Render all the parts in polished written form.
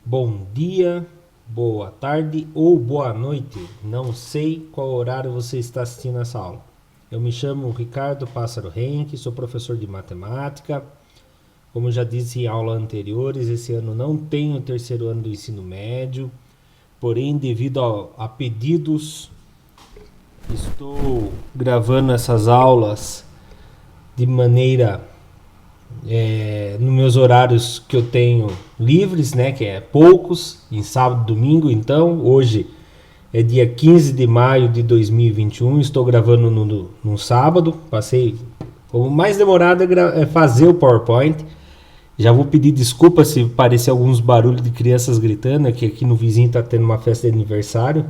Bom dia, boa tarde ou boa noite. Não sei qual horário você está assistindo essa aula. Eu me chamo Ricardo Pássaro Henke, sou professor de matemática. Como já disse em aulas anteriores, esse ano não tenho o terceiro ano do ensino médio. Porém, devido a pedidos, estou gravando essas aulas de maneira nos meus horários que eu tenho livres, né, que é poucos, em sábado e domingo. Então, hoje é dia 15 de maio de 2021, estou gravando no sábado. O mais demorado é fazer o PowerPoint. Já vou pedir desculpa se parecer alguns barulhos de crianças gritando, que aqui no vizinho está tendo uma festa de aniversário.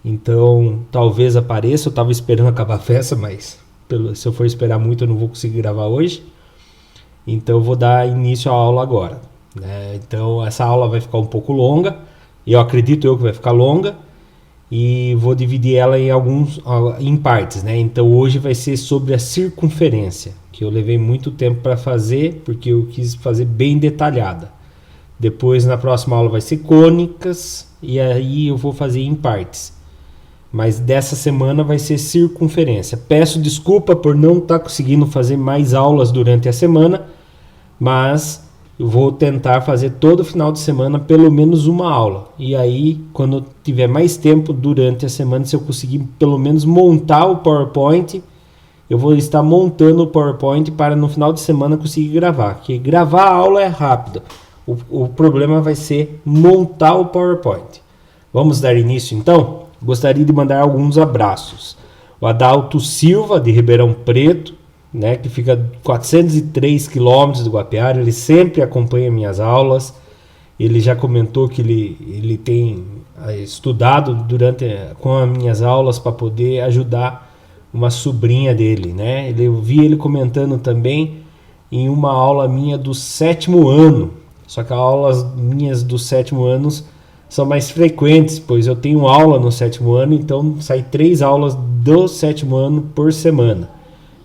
Então, talvez apareça. Eu estava esperando acabar a festa, mas se eu for esperar muito eu não vou conseguir gravar hoje. Então eu vou dar início à aula agora, né? Então essa aula vai ficar um pouco longa, eu acredito que vai ficar longa, e vou dividir ela em partes, né? Então hoje vai ser sobre a circunferência, que eu levei muito tempo para fazer, porque eu quis fazer bem detalhada. Depois na próxima aula vai ser cônicas, e aí eu vou fazer em partes. Mas dessa semana vai ser circunferência. Peço desculpa por não estar conseguindo fazer mais aulas durante a semana, mas eu vou tentar fazer todo final de semana pelo menos uma aula. E aí, quando eu tiver mais tempo durante a semana, se eu conseguir pelo menos montar o PowerPoint, eu vou estar montando o PowerPoint para no final de semana conseguir gravar. Porque gravar a aula é rápido. O problema vai ser montar o PowerPoint. Vamos dar início então? Gostaria de mandar alguns abraços. O Adalto Silva, de Ribeirão Preto, né, que fica a 403 quilômetros do Guapiara, ele sempre acompanha minhas aulas. Ele já comentou que ele tem estudado com as minhas aulas para poder ajudar uma sobrinha dele, né? Eu vi ele comentando também em uma aula minha do 7º ano. Só que as aulas minhas do 7º ano são mais frequentes, pois eu tenho aula no 7º ano, então sai 3 aulas do 7º ano por semana,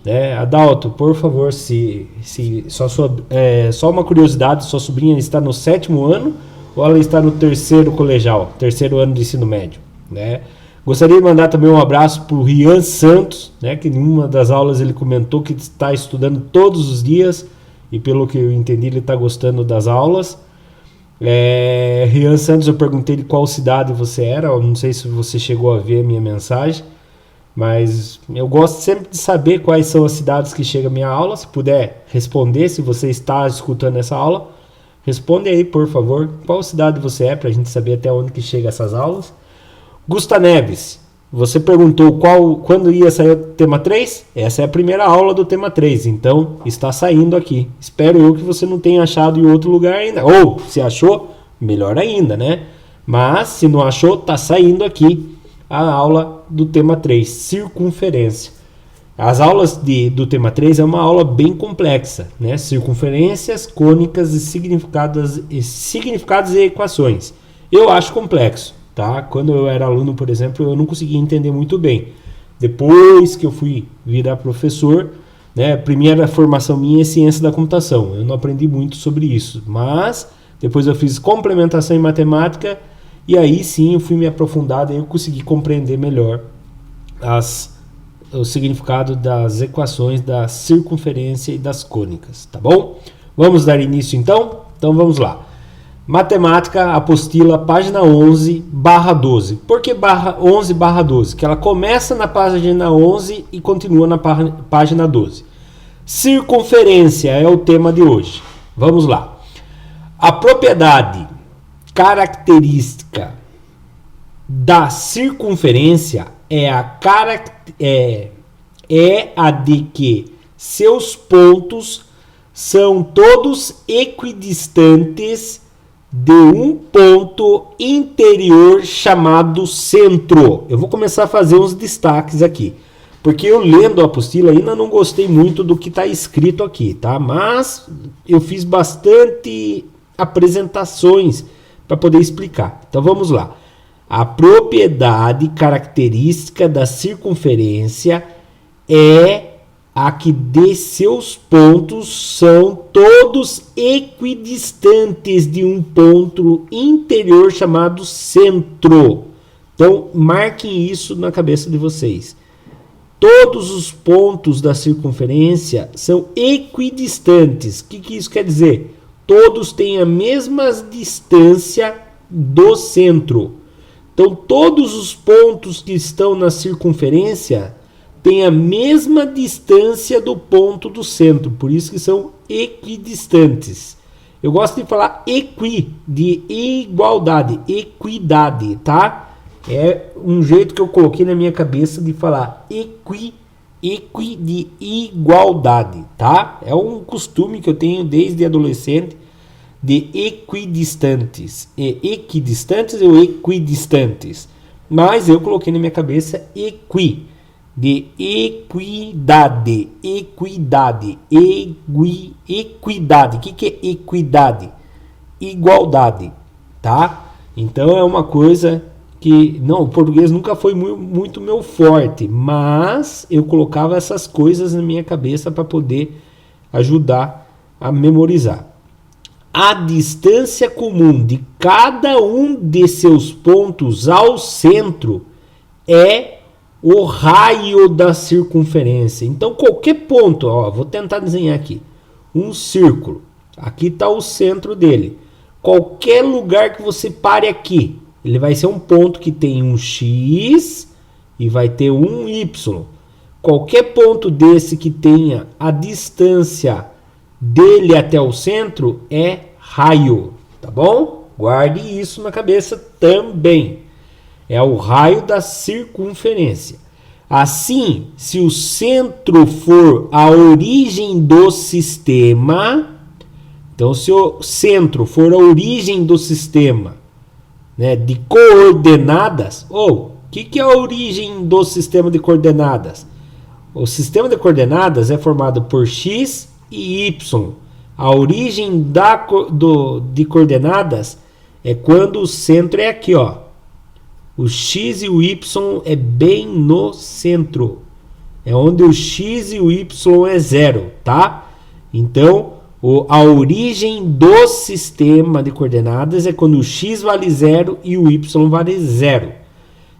né? Adalto, por favor, só uma curiosidade, sua sobrinha está no 7º ano ou ela está no terceiro colegial, terceiro ano de ensino médio, né? Gostaria de mandar também um abraço para o Rian Santos, né, que em uma das aulas ele comentou que está estudando todos os dias, e pelo que eu entendi ele está gostando das aulas. Rian Santos, eu perguntei de qual cidade você era, eu não sei se você chegou a ver a minha mensagem, mas eu gosto sempre de saber quais são as cidades que chega a minha aula. Se puder responder, se você está escutando essa aula, responde aí, por favor, qual cidade você é, para a gente saber até onde que chega essas aulas. Gusta Neves, você perguntou quando ia sair o tema 3? Essa é a primeira aula do tema 3, então está saindo aqui. Espero eu que você não tenha achado em outro lugar ainda. Ou, se achou, melhor ainda, né? Mas, se não achou, está saindo aqui a aula do tema 3, circunferência. As aulas do tema 3 é uma aula bem complexa, né? Circunferências, cônicas e significados e equações. Eu acho complexo. Tá? Quando eu era aluno, por exemplo, eu não conseguia entender muito bem. Depois que eu fui virar professor, né, a primeira formação minha é ciência da computação. Eu não aprendi muito sobre isso, mas depois eu fiz complementação em matemática e aí sim eu fui me aprofundar e eu consegui compreender melhor o significado das equações da circunferência e das cônicas, tá bom? Vamos dar início então? Então vamos lá. Matemática, apostila, página 11/12. Por que 11/12? Que ela começa na página 11 e continua na página 12. Circunferência é o tema de hoje. Vamos lá. A propriedade característica da circunferência é a de que seus pontos são todos equidistantes de um ponto interior chamado centro. Eu vou começar a fazer uns destaques aqui, porque eu lendo a apostila ainda não gostei muito do que está escrito aqui, tá? Mas eu fiz bastante apresentações para poder explicar. Então vamos lá. A propriedade característica da circunferência é a que de seus pontos são todos equidistantes de um ponto interior chamado centro. Então, marquem isso na cabeça de vocês. Todos os pontos da circunferência são equidistantes. O que isso quer dizer? Todos têm a mesma distância do centro. Então, todos os pontos que estão na circunferência têm a mesma distância do ponto do centro. Por isso que são equidistantes. Eu gosto de falar de igualdade, equidade, tá? É um jeito que eu coloquei na minha cabeça de falar de igualdade, tá? É um costume que eu tenho desde adolescente de equidistantes. Equidistantes ou equidistantes. Mas eu coloquei na minha cabeça de equidade. Equidade. Equidade. O que é equidade? Igualdade, tá? Então é uma coisa que, não, o português nunca foi muito meu forte, mas eu colocava essas coisas na minha cabeça para poder ajudar a memorizar. A distância comum de cada um de seus pontos ao centro é o raio da circunferência. Então, qualquer ponto, ó, vou tentar desenhar aqui, um círculo, aqui está o centro dele. Qualquer lugar que você pare aqui, ele vai ser um ponto que tem um X e vai ter um Y. Qualquer ponto desse que tenha a distância dele até o centro é raio, tá bom? Guarde isso na cabeça também. É o raio da circunferência. Assim, se o centro for a origem do sistema, então se o centro for a origem do sistema, né, de coordenadas, o que é a origem do sistema de coordenadas? O sistema de coordenadas é formado por X e Y. A origem de coordenadas é quando o centro é aqui, ó. O X e o Y é bem no centro. É onde o X e o Y é zero, tá? Então, a origem do sistema de coordenadas é quando o X vale zero e o Y vale zero.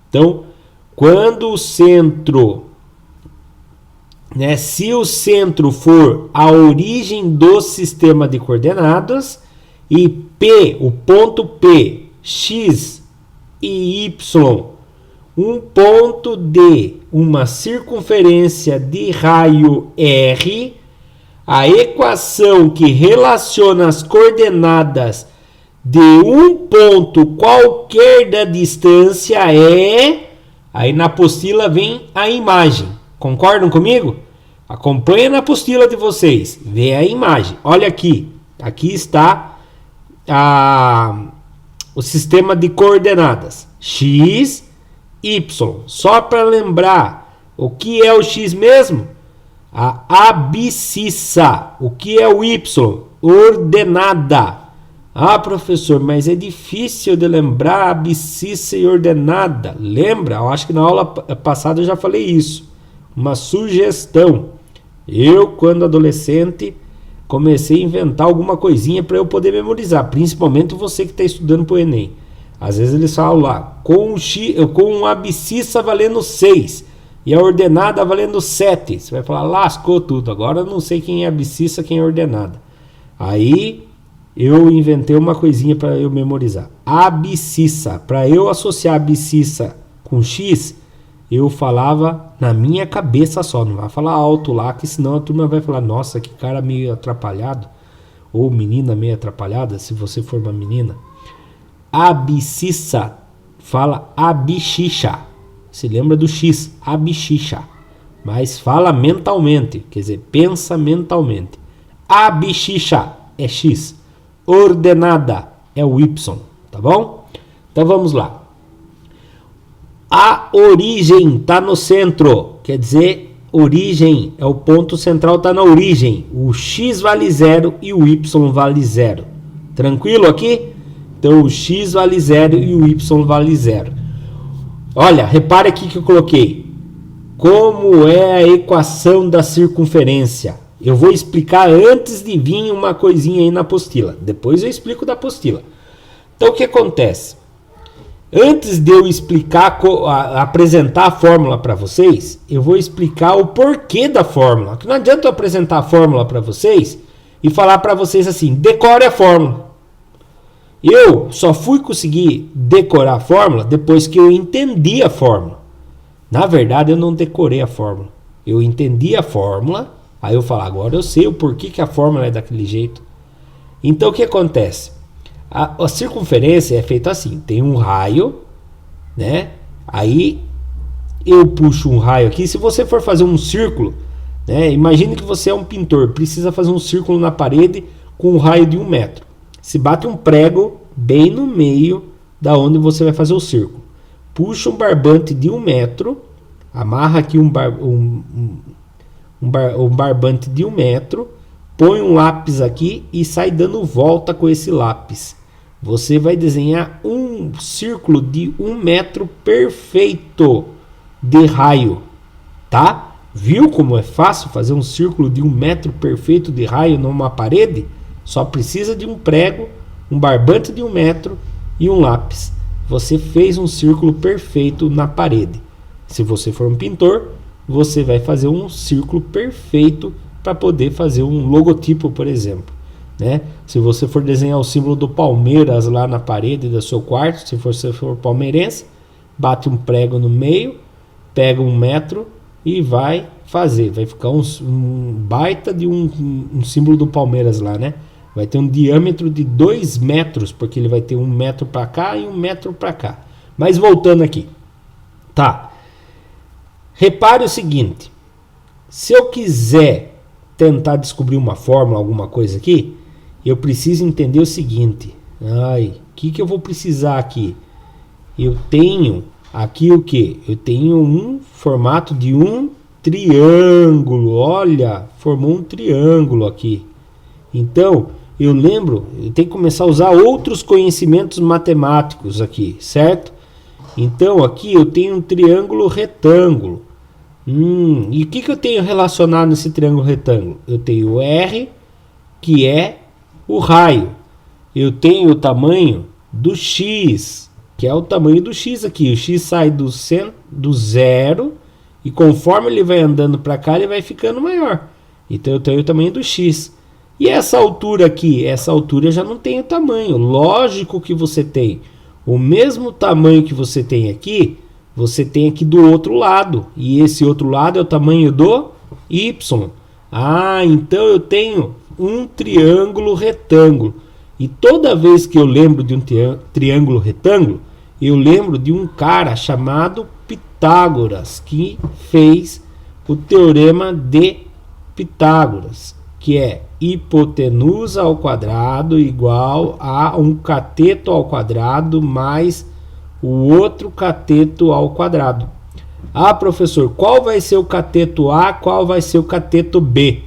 Então, quando o centro, né, se o centro for a origem do sistema de coordenadas e P, o ponto P, X e Y, um ponto de uma circunferência de raio R, a equação que relaciona as coordenadas de um ponto qualquer da distância é... Aí na apostila vem a imagem. Concordam comigo? Acompanha na apostila de vocês. Vê a imagem. Olha aqui. Aqui está o sistema de coordenadas. X, Y. Só para lembrar, o que é o X mesmo? A abscissa. O que é o Y? Ordenada. Ah, professor, mas é difícil de lembrar abscissa e ordenada. Lembra? Eu acho que na aula passada eu já falei isso. Uma sugestão. Eu, quando adolescente, comecei a inventar alguma coisinha para eu poder memorizar. Principalmente você que está estudando para o Enem. Às vezes eles falam lá, com a abscissa valendo 6. E a ordenada valendo 7. Você vai falar, lascou tudo. Agora eu não sei quem é abscissa, quem é ordenada. Aí eu inventei uma coisinha para eu memorizar. Abscissa. Para eu associar abscissa com X, eu falava na minha cabeça só. Não vai falar alto lá, que senão a turma vai falar, nossa, que cara meio atrapalhado. Ou menina meio atrapalhada, se você for uma menina. Abscissa. Fala abscissa. Se lembra do X, abscissa. Mas fala mentalmente, quer dizer, pensa mentalmente. Abscissa é X. Ordenada é o Y, tá bom? Então vamos lá. A origem está no centro, quer dizer, origem é o ponto central, está na origem. O X vale 0 e o Y vale 0. Tranquilo aqui? Então o X vale 0 e o Y vale 0. Olha, repare aqui que eu coloquei como é a equação da circunferência. Eu vou explicar antes de vir uma coisinha aí na apostila. Depois eu explico da apostila. Então o que acontece? Antes de eu explicar, apresentar a fórmula para vocês, eu vou explicar o porquê da fórmula. Que não adianta eu apresentar a fórmula para vocês e falar para vocês assim, decore a fórmula. Eu só fui conseguir decorar a fórmula depois que eu entendi a fórmula. Na verdade, eu não decorei a fórmula. Eu entendi a fórmula, aí eu falo, agora eu sei o porquê que a fórmula é daquele jeito. Então, o que acontece? A circunferência é feita assim, tem um raio, né? Aí eu puxo um raio aqui. Se você for fazer um círculo, né? Imagine que você é um pintor, precisa fazer um círculo na parede com um raio de 1 metro. Se bate um prego bem no meio da onde você vai fazer o círculo. Puxa um barbante de 1 metro, amarra aqui um barbante de 1 metro, põe um lápis aqui e sai dando volta com esse lápis. Você vai desenhar um círculo de 1 metro perfeito de raio, tá? Viu como é fácil fazer um círculo de 1 metro perfeito de raio numa parede? Só precisa de um prego, um barbante de 1 metro e um lápis. Você fez um círculo perfeito na parede. Se você for um pintor, você vai fazer um círculo perfeito para poder fazer um logotipo, por exemplo, né? Se você for desenhar o símbolo do Palmeiras lá na parede do seu quarto, se você for palmeirense, bate um prego no meio, pega 1 metro e vai fazer. Vai ficar um baita de um símbolo do Palmeiras lá, né? Vai ter um diâmetro de 2 metros, porque ele vai ter 1 metro para cá e 1 metro para cá. Mas voltando aqui, tá? Repare o seguinte, se eu quiser tentar descobrir uma fórmula, alguma coisa aqui, eu preciso entender o seguinte. O que eu vou precisar aqui? Eu tenho aqui o que? Eu tenho um formato de um triângulo. Olha, formou um triângulo aqui. Então, eu tenho que começar a usar outros conhecimentos matemáticos aqui, certo? Então, aqui eu tenho um triângulo retângulo. E o que eu tenho relacionado nesse triângulo retângulo? Eu tenho o R, que é o raio. Eu tenho o tamanho do X, que é o tamanho do X aqui. O X sai do zero e conforme ele vai andando para cá, ele vai ficando maior. Então eu tenho o tamanho do X. E essa altura aqui? Essa altura já não tem o tamanho. Lógico que você tem o mesmo tamanho que você tem aqui, você tem aqui do outro lado. E esse outro lado é o tamanho do Y. Então eu tenho um triângulo retângulo. E toda vez que eu lembro de um triângulo retângulo, eu lembro de um cara chamado Pitágoras, que fez o teorema de Pitágoras, que é hipotenusa ao quadrado igual a um cateto ao quadrado mais o outro cateto ao quadrado. Professor, qual vai ser o cateto A, qual vai ser o cateto B?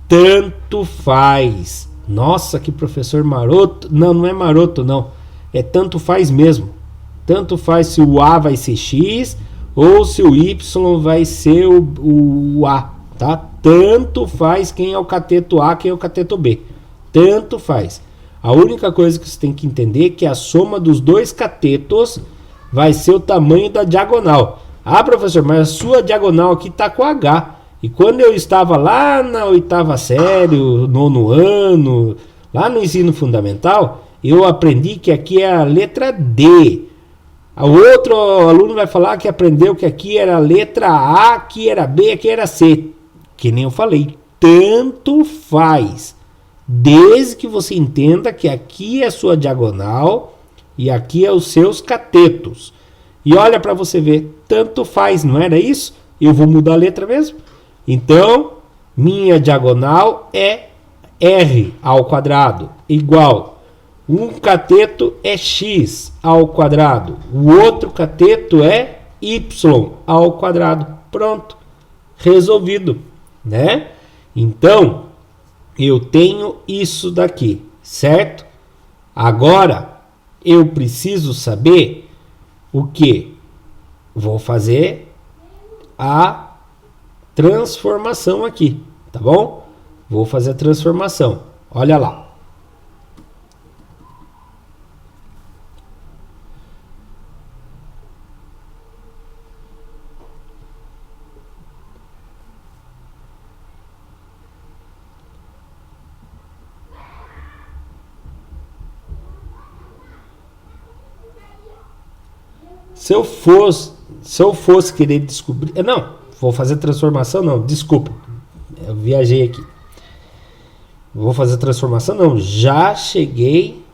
Tanto faz. Nossa, que professor maroto. Não é maroto, não. É tanto faz mesmo. Tanto faz se o A vai ser X ou se o Y vai ser o A, tá? Tanto faz quem é o cateto A, quem é o cateto B. Tanto faz. A única coisa que você tem que entender é que a soma dos dois catetos vai ser o tamanho da diagonal. Professor, mas a sua diagonal aqui está com H. E quando eu estava lá na 8ª série, 9º ano, lá no ensino fundamental, eu aprendi que aqui é a letra D. O outro aluno vai falar que aprendeu que aqui era a letra A, aqui era B, aqui era C. Que nem eu falei, tanto faz. Desde que você entenda que aqui é a sua diagonal e aqui é os seus catetos. E olha para você ver, tanto faz, não era isso? Eu vou mudar a letra mesmo? Então, minha diagonal é R ao quadrado, igual. Um cateto é X ao quadrado, o outro cateto é Y ao quadrado. Pronto, resolvido, né? Então, eu tenho isso daqui, certo? Agora, eu preciso saber o que? Vou fazer a transformação aqui, tá bom? Vou fazer a transformação. Olha lá. Se eu fosse querer descobrir... Não, vou fazer transformação, não, desculpa. Eu viajei aqui. Vou fazer transformação, não. Já cheguei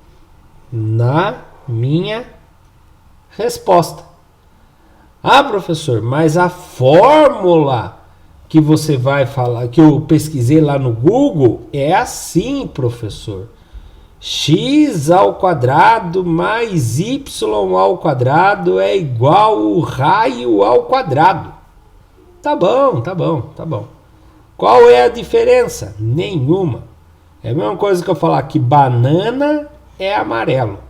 na minha resposta. Ah, professor, mas a fórmula que você vai falar, que eu pesquisei lá no Google, é assim, professor. X ao quadrado mais y ao quadrado é igual ao raio ao quadrado. Tá bom, tá bom, tá bom. Qual é a diferença? Nenhuma. É a mesma coisa que eu falar que banana é amarelo.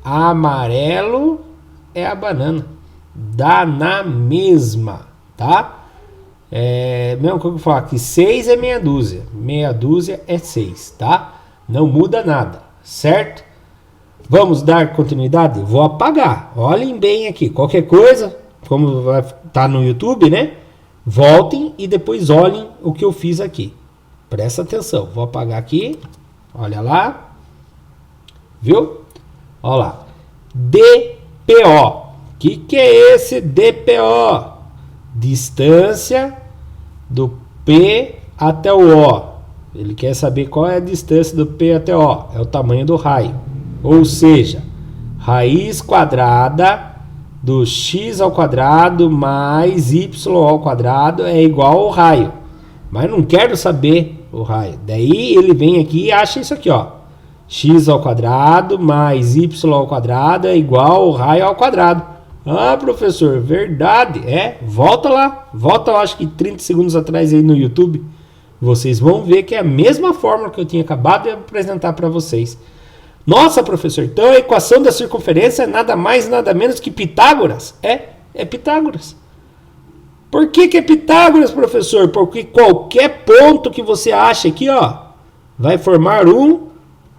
Amarelo é a banana. Dá na mesma, tá? É a mesma coisa que eu falar que 6 é meia dúzia. Meia dúzia é 6, tá? Não muda nada, certo? Vamos dar continuidade? Vou apagar. Olhem bem aqui. Qualquer coisa, como vai estar no YouTube, né? Voltem e depois olhem o que eu fiz aqui. Presta atenção. Vou apagar aqui. Olha lá. Viu? Olha lá. DPO. O que é esse DPO? Distância do P até o O. Ele quer saber qual é a distância do P até O. É o tamanho do raio. Ou seja, raiz quadrada do x ao quadrado mais y ao quadrado é igual ao raio. Mas não quero saber o raio. Daí ele vem aqui e acha isso aqui, ó. X ao quadrado mais y ao quadrado é igual ao raio ao quadrado. Ah, professor, verdade. Volta lá. Volta, eu acho que 30 segundos atrás aí no YouTube. Vocês vão ver que é a mesma fórmula que eu tinha acabado de apresentar para vocês. Nossa, professor, então a equação da circunferência é nada mais, nada menos que Pitágoras? É Pitágoras. Por que é Pitágoras, professor? Porque qualquer ponto que você acha aqui, ó, vai formar um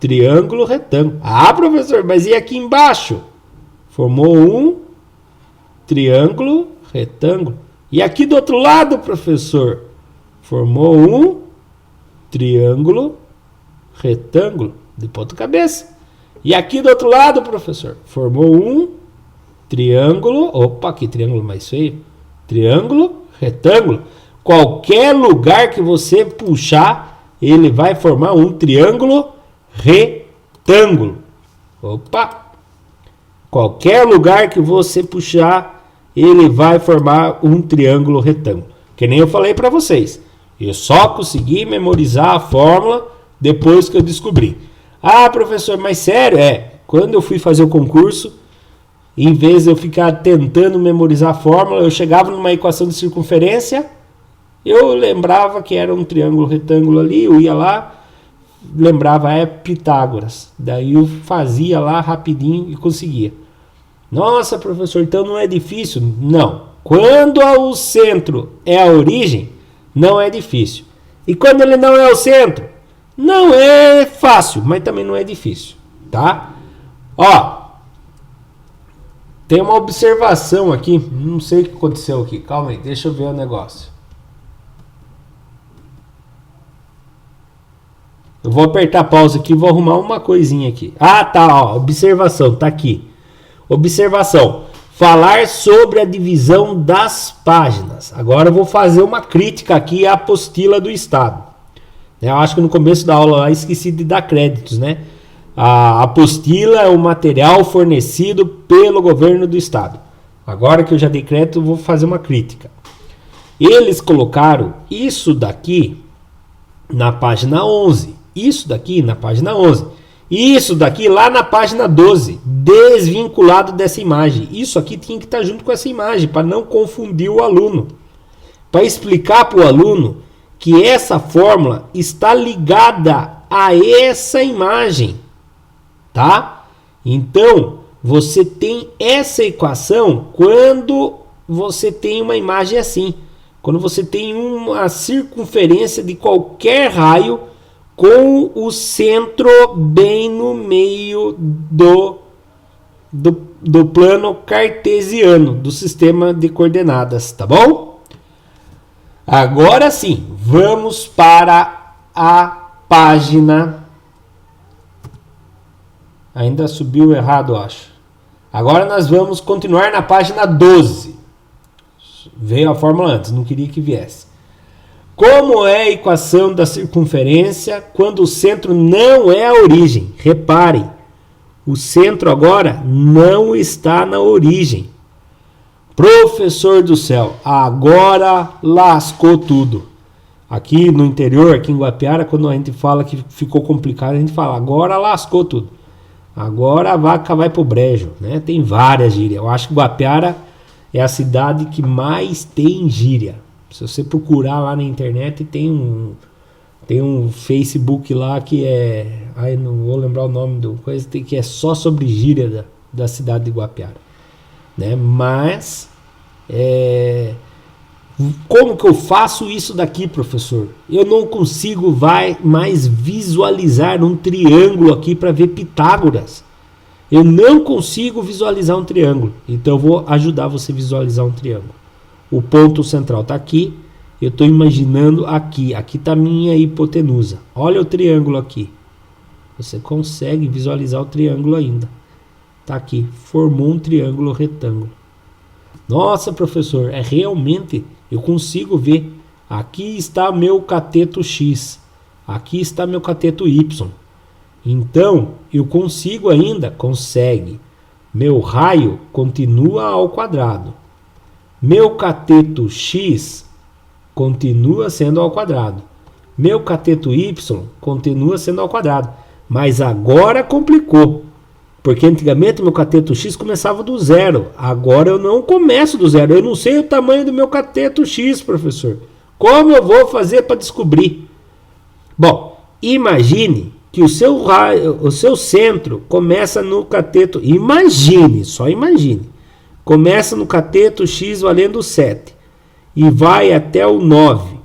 triângulo retângulo. Ah, professor, mas e aqui embaixo? Formou um triângulo retângulo. E aqui do outro lado, professor? Formou um triângulo retângulo de ponta cabeça. E aqui do outro lado, professor, formou um triângulo. Opa, que triângulo mais feio. Triângulo retângulo. Qualquer lugar que você puxar, ele vai formar um triângulo retângulo. Opa! Qualquer lugar que você puxar, ele vai formar um triângulo retângulo. Que nem eu falei para vocês. Eu só consegui memorizar a fórmula depois que eu descobri. Ah, professor, mas sério? Quando eu fui fazer o concurso, em vez de eu ficar tentando memorizar a fórmula, eu chegava numa equação de circunferência, eu lembrava que era um triângulo retângulo ali, eu ia lá, lembrava, Pitágoras. Daí eu fazia lá rapidinho e conseguia. Nossa, professor, então não é difícil? Não. Quando o centro é a origem, não é difícil. E quando ele não é o centro, não é fácil, mas também não é difícil, tá? Ó, tem uma observação aqui, não sei o que aconteceu aqui, calma aí, deixa eu ver o negócio. Eu vou apertar pausa aqui e vou arrumar uma coisinha aqui. Ah, tá, ó, observação, tá aqui. Observação. Falar sobre a divisão das páginas. Agora eu vou fazer uma crítica aqui à apostila do Estado. Eu acho que no começo da aula lá esqueci de dar créditos, né? A apostila é o material fornecido pelo governo do Estado. Agora que eu já dei crédito, eu vou fazer uma crítica. Eles colocaram isso daqui na página 11. Isso daqui na página 11. Isso daqui lá na página 12, desvinculado dessa imagem. Isso aqui tinha que estar junto com essa imagem, para não confundir o aluno. Para explicar para o aluno que essa fórmula está ligada a essa imagem. Tá? Então, você tem essa equação quando você tem uma imagem assim. Quando você tem uma circunferência de qualquer raio com o centro bem no meio do plano cartesiano, do sistema de coordenadas, tá bom? Agora sim, vamos para a página. Ainda subiu errado, acho. Agora nós vamos continuar na página 12. Veio a fórmula antes, não queria que viesse. Como é a equação da circunferência quando o centro não é a origem? Reparem, o centro agora não está na origem. Professor do céu, agora lascou tudo. Aqui no interior, aqui em Guapiara, quando a gente fala que ficou complicado, a gente fala, agora lascou tudo. Agora a vaca vai pro brejo, né? Tem várias gírias. Eu acho que Guapiara é a cidade que mais tem gíria. Se você procurar lá na internet, tem um Facebook lá que é... Ai, não vou lembrar o nome do coisa, que é só sobre gíria da cidade de Guapiara. Né? Mas, como que eu faço isso daqui, professor? Eu não consigo mais visualizar um triângulo aqui para ver Pitágoras. Eu não consigo visualizar um triângulo. Então eu vou ajudar você a visualizar um triângulo. O ponto central está aqui. Eu estou imaginando aqui. Aqui está a minha hipotenusa. Olha o triângulo aqui. Você consegue visualizar o triângulo ainda. Está aqui. Formou um triângulo retângulo. Nossa, professor, realmente eu consigo ver. Aqui está meu cateto X. Aqui está meu cateto Y. Então, eu consigo ainda? Consegue. Meu raio continua ao quadrado. Meu cateto X continua sendo ao quadrado. Meu cateto Y continua sendo ao quadrado. Mas agora complicou. Porque antigamente meu cateto X começava do zero. Agora eu não começo do zero. Eu não sei o tamanho do meu cateto X, professor. Como eu vou fazer para descobrir? Bom, imagine que o seu centro começa no cateto... Imagine, só imagine. Começa no cateto X valendo 7. E vai até o 9.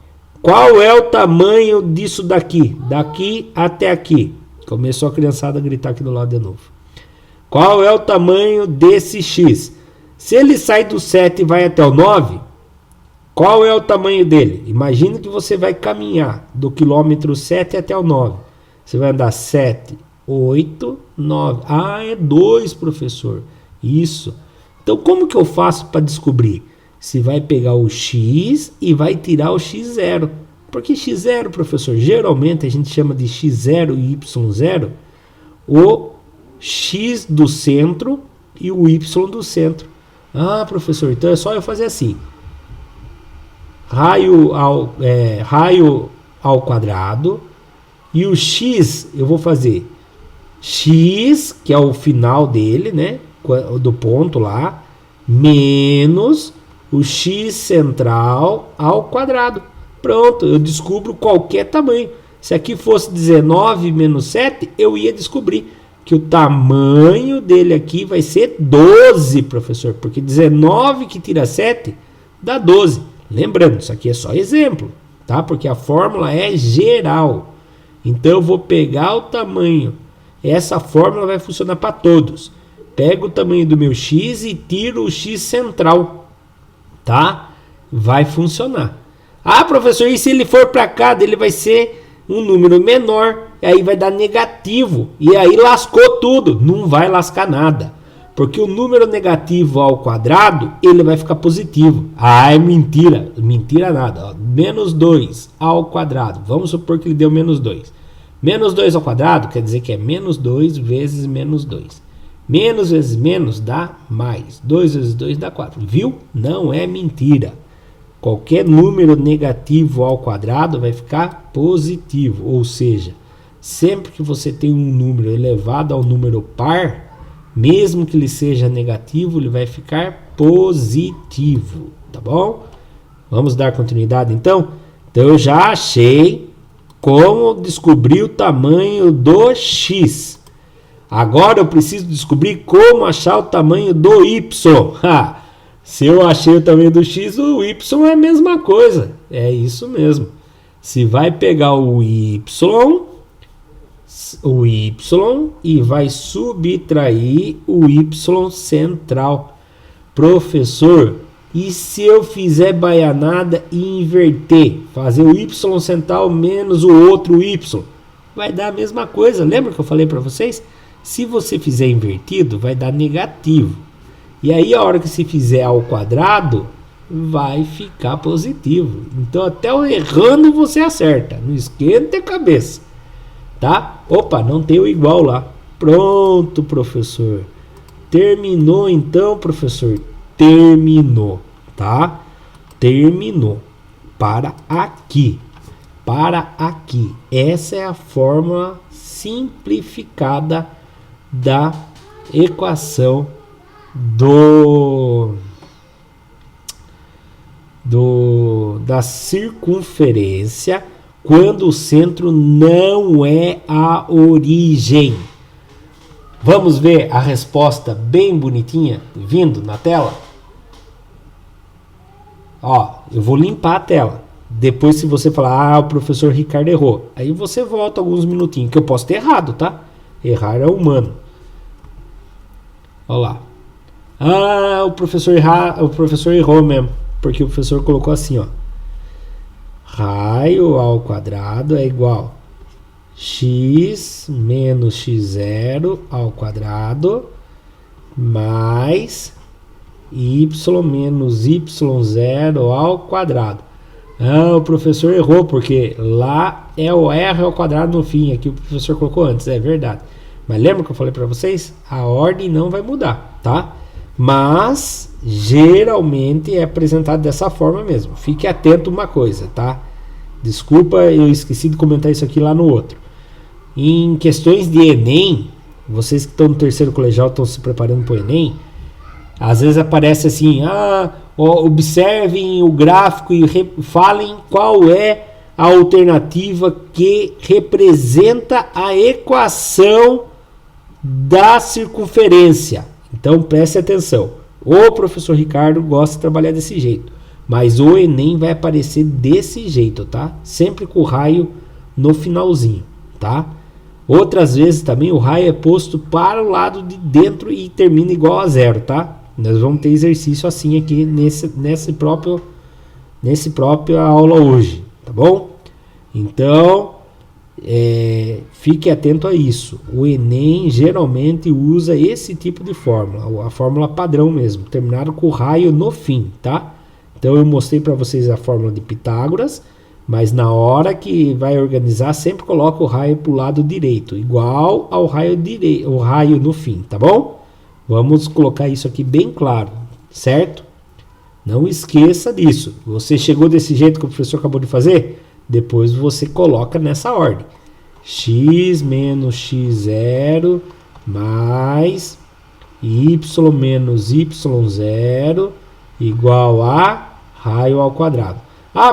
Qual é o tamanho disso daqui? Daqui até aqui. Começou a criançada a gritar aqui do lado de novo. Qual é o tamanho desse X? Se ele sai do 7 e vai até o 9, qual é o tamanho dele? Imagina que você vai caminhar do quilômetro 7 até o 9. Você vai andar 7, 8, 9. Ah, é 2, professor. Isso. Então, como que eu faço para descobrir? Você vai pegar o X e vai tirar o X0. Por que X0, professor? Geralmente a gente chama de X0 e Y0 o X do centro e o Y do centro. Ah, professor, então é só eu fazer assim. Raio ao quadrado. E o X eu vou fazer X, que é o final dele, né? Do ponto lá. Menos o X central ao quadrado. Pronto, eu descubro qualquer tamanho. Se aqui fosse 19 menos 7, eu ia descobrir que o tamanho dele aqui vai ser 12, professor. Porque 19 que tira 7 dá 12. Lembrando, isso aqui é só exemplo, tá? Porque a fórmula é geral. Então eu vou pegar o tamanho. Essa fórmula vai funcionar para todos. Pego o tamanho do meu X e tiro o X central, tá? Vai funcionar. Ah, professor, e se ele for para cá, ele vai ser um número menor, e aí vai dar negativo, e aí lascou tudo. Não vai lascar nada, porque o número negativo ao quadrado, ele vai ficar positivo. Ah, é mentira. Mentira nada. Ó. Menos 2 ao quadrado. Vamos supor que ele deu menos 2. Menos 2 ao quadrado quer dizer que é menos 2 vezes menos 2. Menos vezes menos dá mais. 2 vezes 2 dá 4. Viu? Não é mentira. Qualquer número negativo ao quadrado vai ficar positivo. Ou seja, sempre que você tem um número elevado ao número par, mesmo que ele seja negativo, ele vai ficar positivo. Tá bom? Vamos dar continuidade então? Então eu já achei como descobrir o tamanho do X. Agora eu preciso descobrir como achar o tamanho do Y. Se eu achei o tamanho do x, o y é a mesma coisa. É isso mesmo. Se vai pegar o y e vai subtrair o y central. Professor, e se eu fizer baianada e inverter? Fazer o y central menos o outro y? Vai dar a mesma coisa. Lembra que eu falei para vocês? Se você fizer invertido, vai dar negativo. E aí, a hora que se fizer ao quadrado, vai ficar positivo. Então, até o errando você acerta. Não esquenta a cabeça. Tá? Opa, não tem o igual lá. Pronto, professor. Terminou então, professor? Terminou, tá? Terminou. Para aqui. Para aqui. Essa é a fórmula simplificada da equação da circunferência quando o centro não é a origem. Vamos ver a resposta bem bonitinha vindo na tela? Ó, eu vou limpar a tela. Depois, se você falar, o professor Ricardo errou, aí você volta alguns minutinhos, que eu posso ter errado, tá? Errar é humano. Olha lá. O professor errou mesmo, porque o professor colocou assim, ó. Raio ao quadrado é igual x menos x0 ao quadrado mais y menos y0 ao quadrado. O professor errou, porque lá é o r ao quadrado no fim. Aqui o professor colocou antes, é verdade. Mas lembra que eu falei para vocês? A ordem não vai mudar, tá? Mas geralmente é apresentado dessa forma mesmo. Fique atento uma coisa, tá? Desculpa, eu esqueci de comentar isso aqui lá no outro. Em questões de Enem, vocês que estão no terceiro colegial, estão se preparando para o Enem, às vezes aparece assim, observem o gráfico e falem qual é a alternativa que representa a equação da circunferência. Então preste atenção. O professor Ricardo gosta de trabalhar desse jeito, mas o Enem vai aparecer desse jeito, tá? Sempre com o raio no finalzinho, tá? Outras vezes também o raio é posto para o lado de dentro e termina igual a zero, tá? Nós vamos ter exercício assim aqui nesse próprio aula hoje, tá bom? Então, fique atento a isso. O Enem geralmente usa esse tipo de fórmula, a fórmula padrão mesmo, terminado com o raio no fim, tá? Então eu mostrei para vocês a fórmula de Pitágoras, mas na hora que vai organizar, sempre coloca o raio para o lado direito, igual ao raio direito, o raio no fim, tá bom? Vamos colocar isso aqui bem claro, certo? Não esqueça disso. Você chegou desse jeito que o professor acabou de fazer? Depois você coloca nessa ordem. X menos x0 mais y menos y0 igual a raio ao quadrado.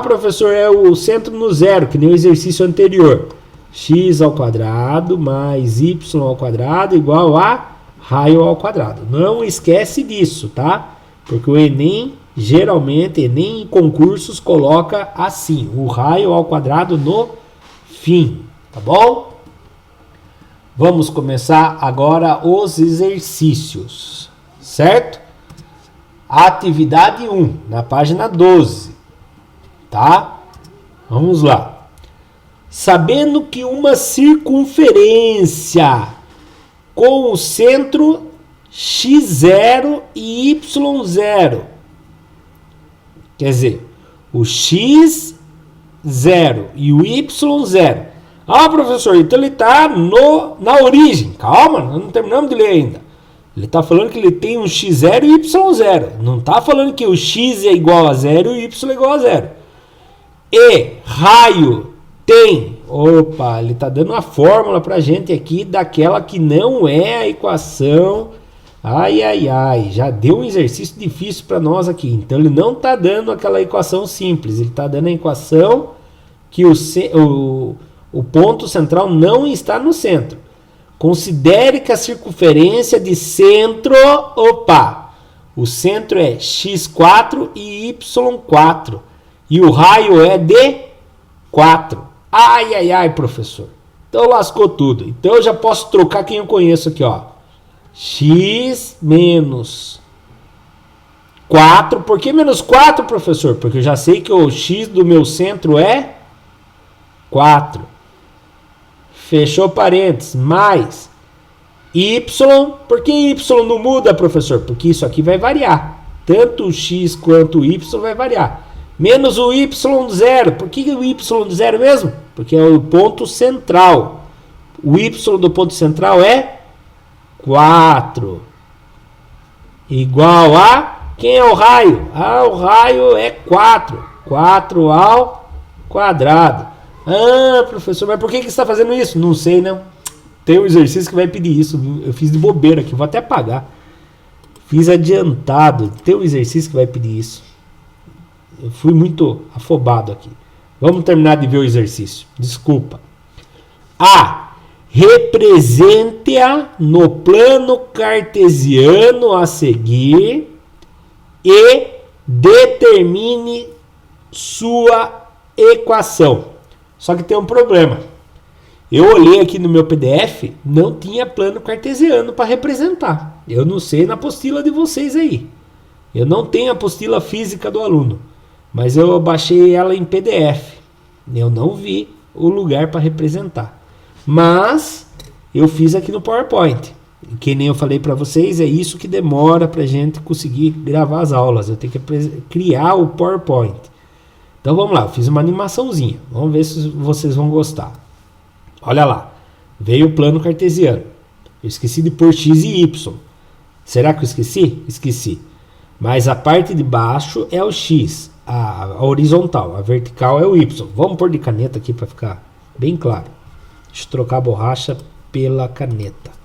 Professor, é o centro no zero, que nem o exercício anterior. X ao quadrado mais y ao quadrado igual a raio ao quadrado. Não esquece disso, tá? Porque o Enem, geralmente, Enem em concursos, coloca assim, o raio ao quadrado no fim, tá bom? Vamos começar agora os exercícios, certo? Atividade 1, na página 12, tá? Vamos lá. Sabendo que uma circunferência com o centro x0 e y0, quer dizer, o x0 e o y0. Professor, então ele está na origem. Calma, nós não terminamos de ler ainda. Ele está falando que ele tem um x0 e y0. Não está falando que o x é igual a 0 e o y é igual a 0. E raio tem... Opa, ele está dando a fórmula para a gente aqui daquela que não é a equação. Já deu um exercício difícil para nós aqui. Então ele não está dando aquela equação simples. Ele está dando a equação que o ponto central não está no centro. Considere que a circunferência de centro... O centro é x4 e y4. E o raio é de 4. Ai, ai, ai, professor. Então lascou tudo. Então eu já posso trocar quem eu conheço aqui, ó. X menos 4. Por que menos 4, professor? Porque eu já sei que o x do meu centro é 4. Fechou parênteses. Mais y. Por que y não muda, professor? Porque isso aqui vai variar. Tanto o x quanto o y vai variar. Menos o y0. Por que o y0 mesmo? Porque é o ponto central. O y do ponto central é 4. Igual a... Quem é o raio? Ah, o raio é 4. 4 ao quadrado. Ah, professor, mas por que você está fazendo isso? Não sei, não. Tem um exercício que vai pedir isso. Eu fiz de bobeira aqui, vou até apagar. Fiz adiantado. Tem um exercício que vai pedir isso. Eu fui muito afobado aqui. Vamos terminar de ver o exercício. Desculpa. A. Represente-a no plano cartesiano a seguir e determine sua equação. Só que tem um problema. Eu olhei aqui no meu PDF, não tinha plano cartesiano para representar. Eu não sei na apostila de vocês aí. Eu não tenho a apostila física do aluno, mas eu baixei ela em PDF. Eu não vi o lugar para representar. Mas eu fiz aqui no PowerPoint. Que nem eu falei para vocês, é isso que demora para a gente conseguir gravar as aulas. Eu tenho que criar o PowerPoint. Então vamos lá, eu fiz uma animaçãozinha. Vamos ver se vocês vão gostar. Olha lá, veio o plano cartesiano. Eu esqueci de pôr x e y. Será que eu esqueci? Esqueci. Mas a parte de baixo é o x, a horizontal. A vertical é o y. Vamos pôr de caneta aqui para ficar bem claro. Deixa eu trocar a borracha pela caneta.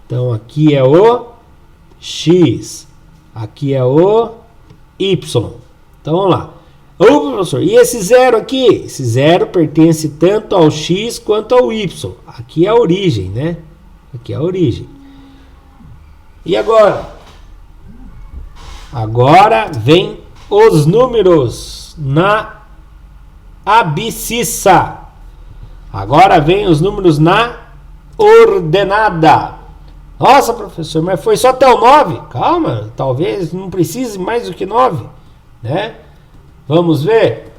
Então aqui é o x, aqui é o y. Então vamos lá. Ô professor, e esse zero aqui? Esse zero pertence tanto ao x quanto ao y. Aqui é a origem, né? Aqui é a origem. E agora? Agora vem os números na abscissa. Agora vem os números na ordenada. Nossa, professor, mas foi só até o 9? Calma, talvez não precise mais do que 9, né? Vamos ver?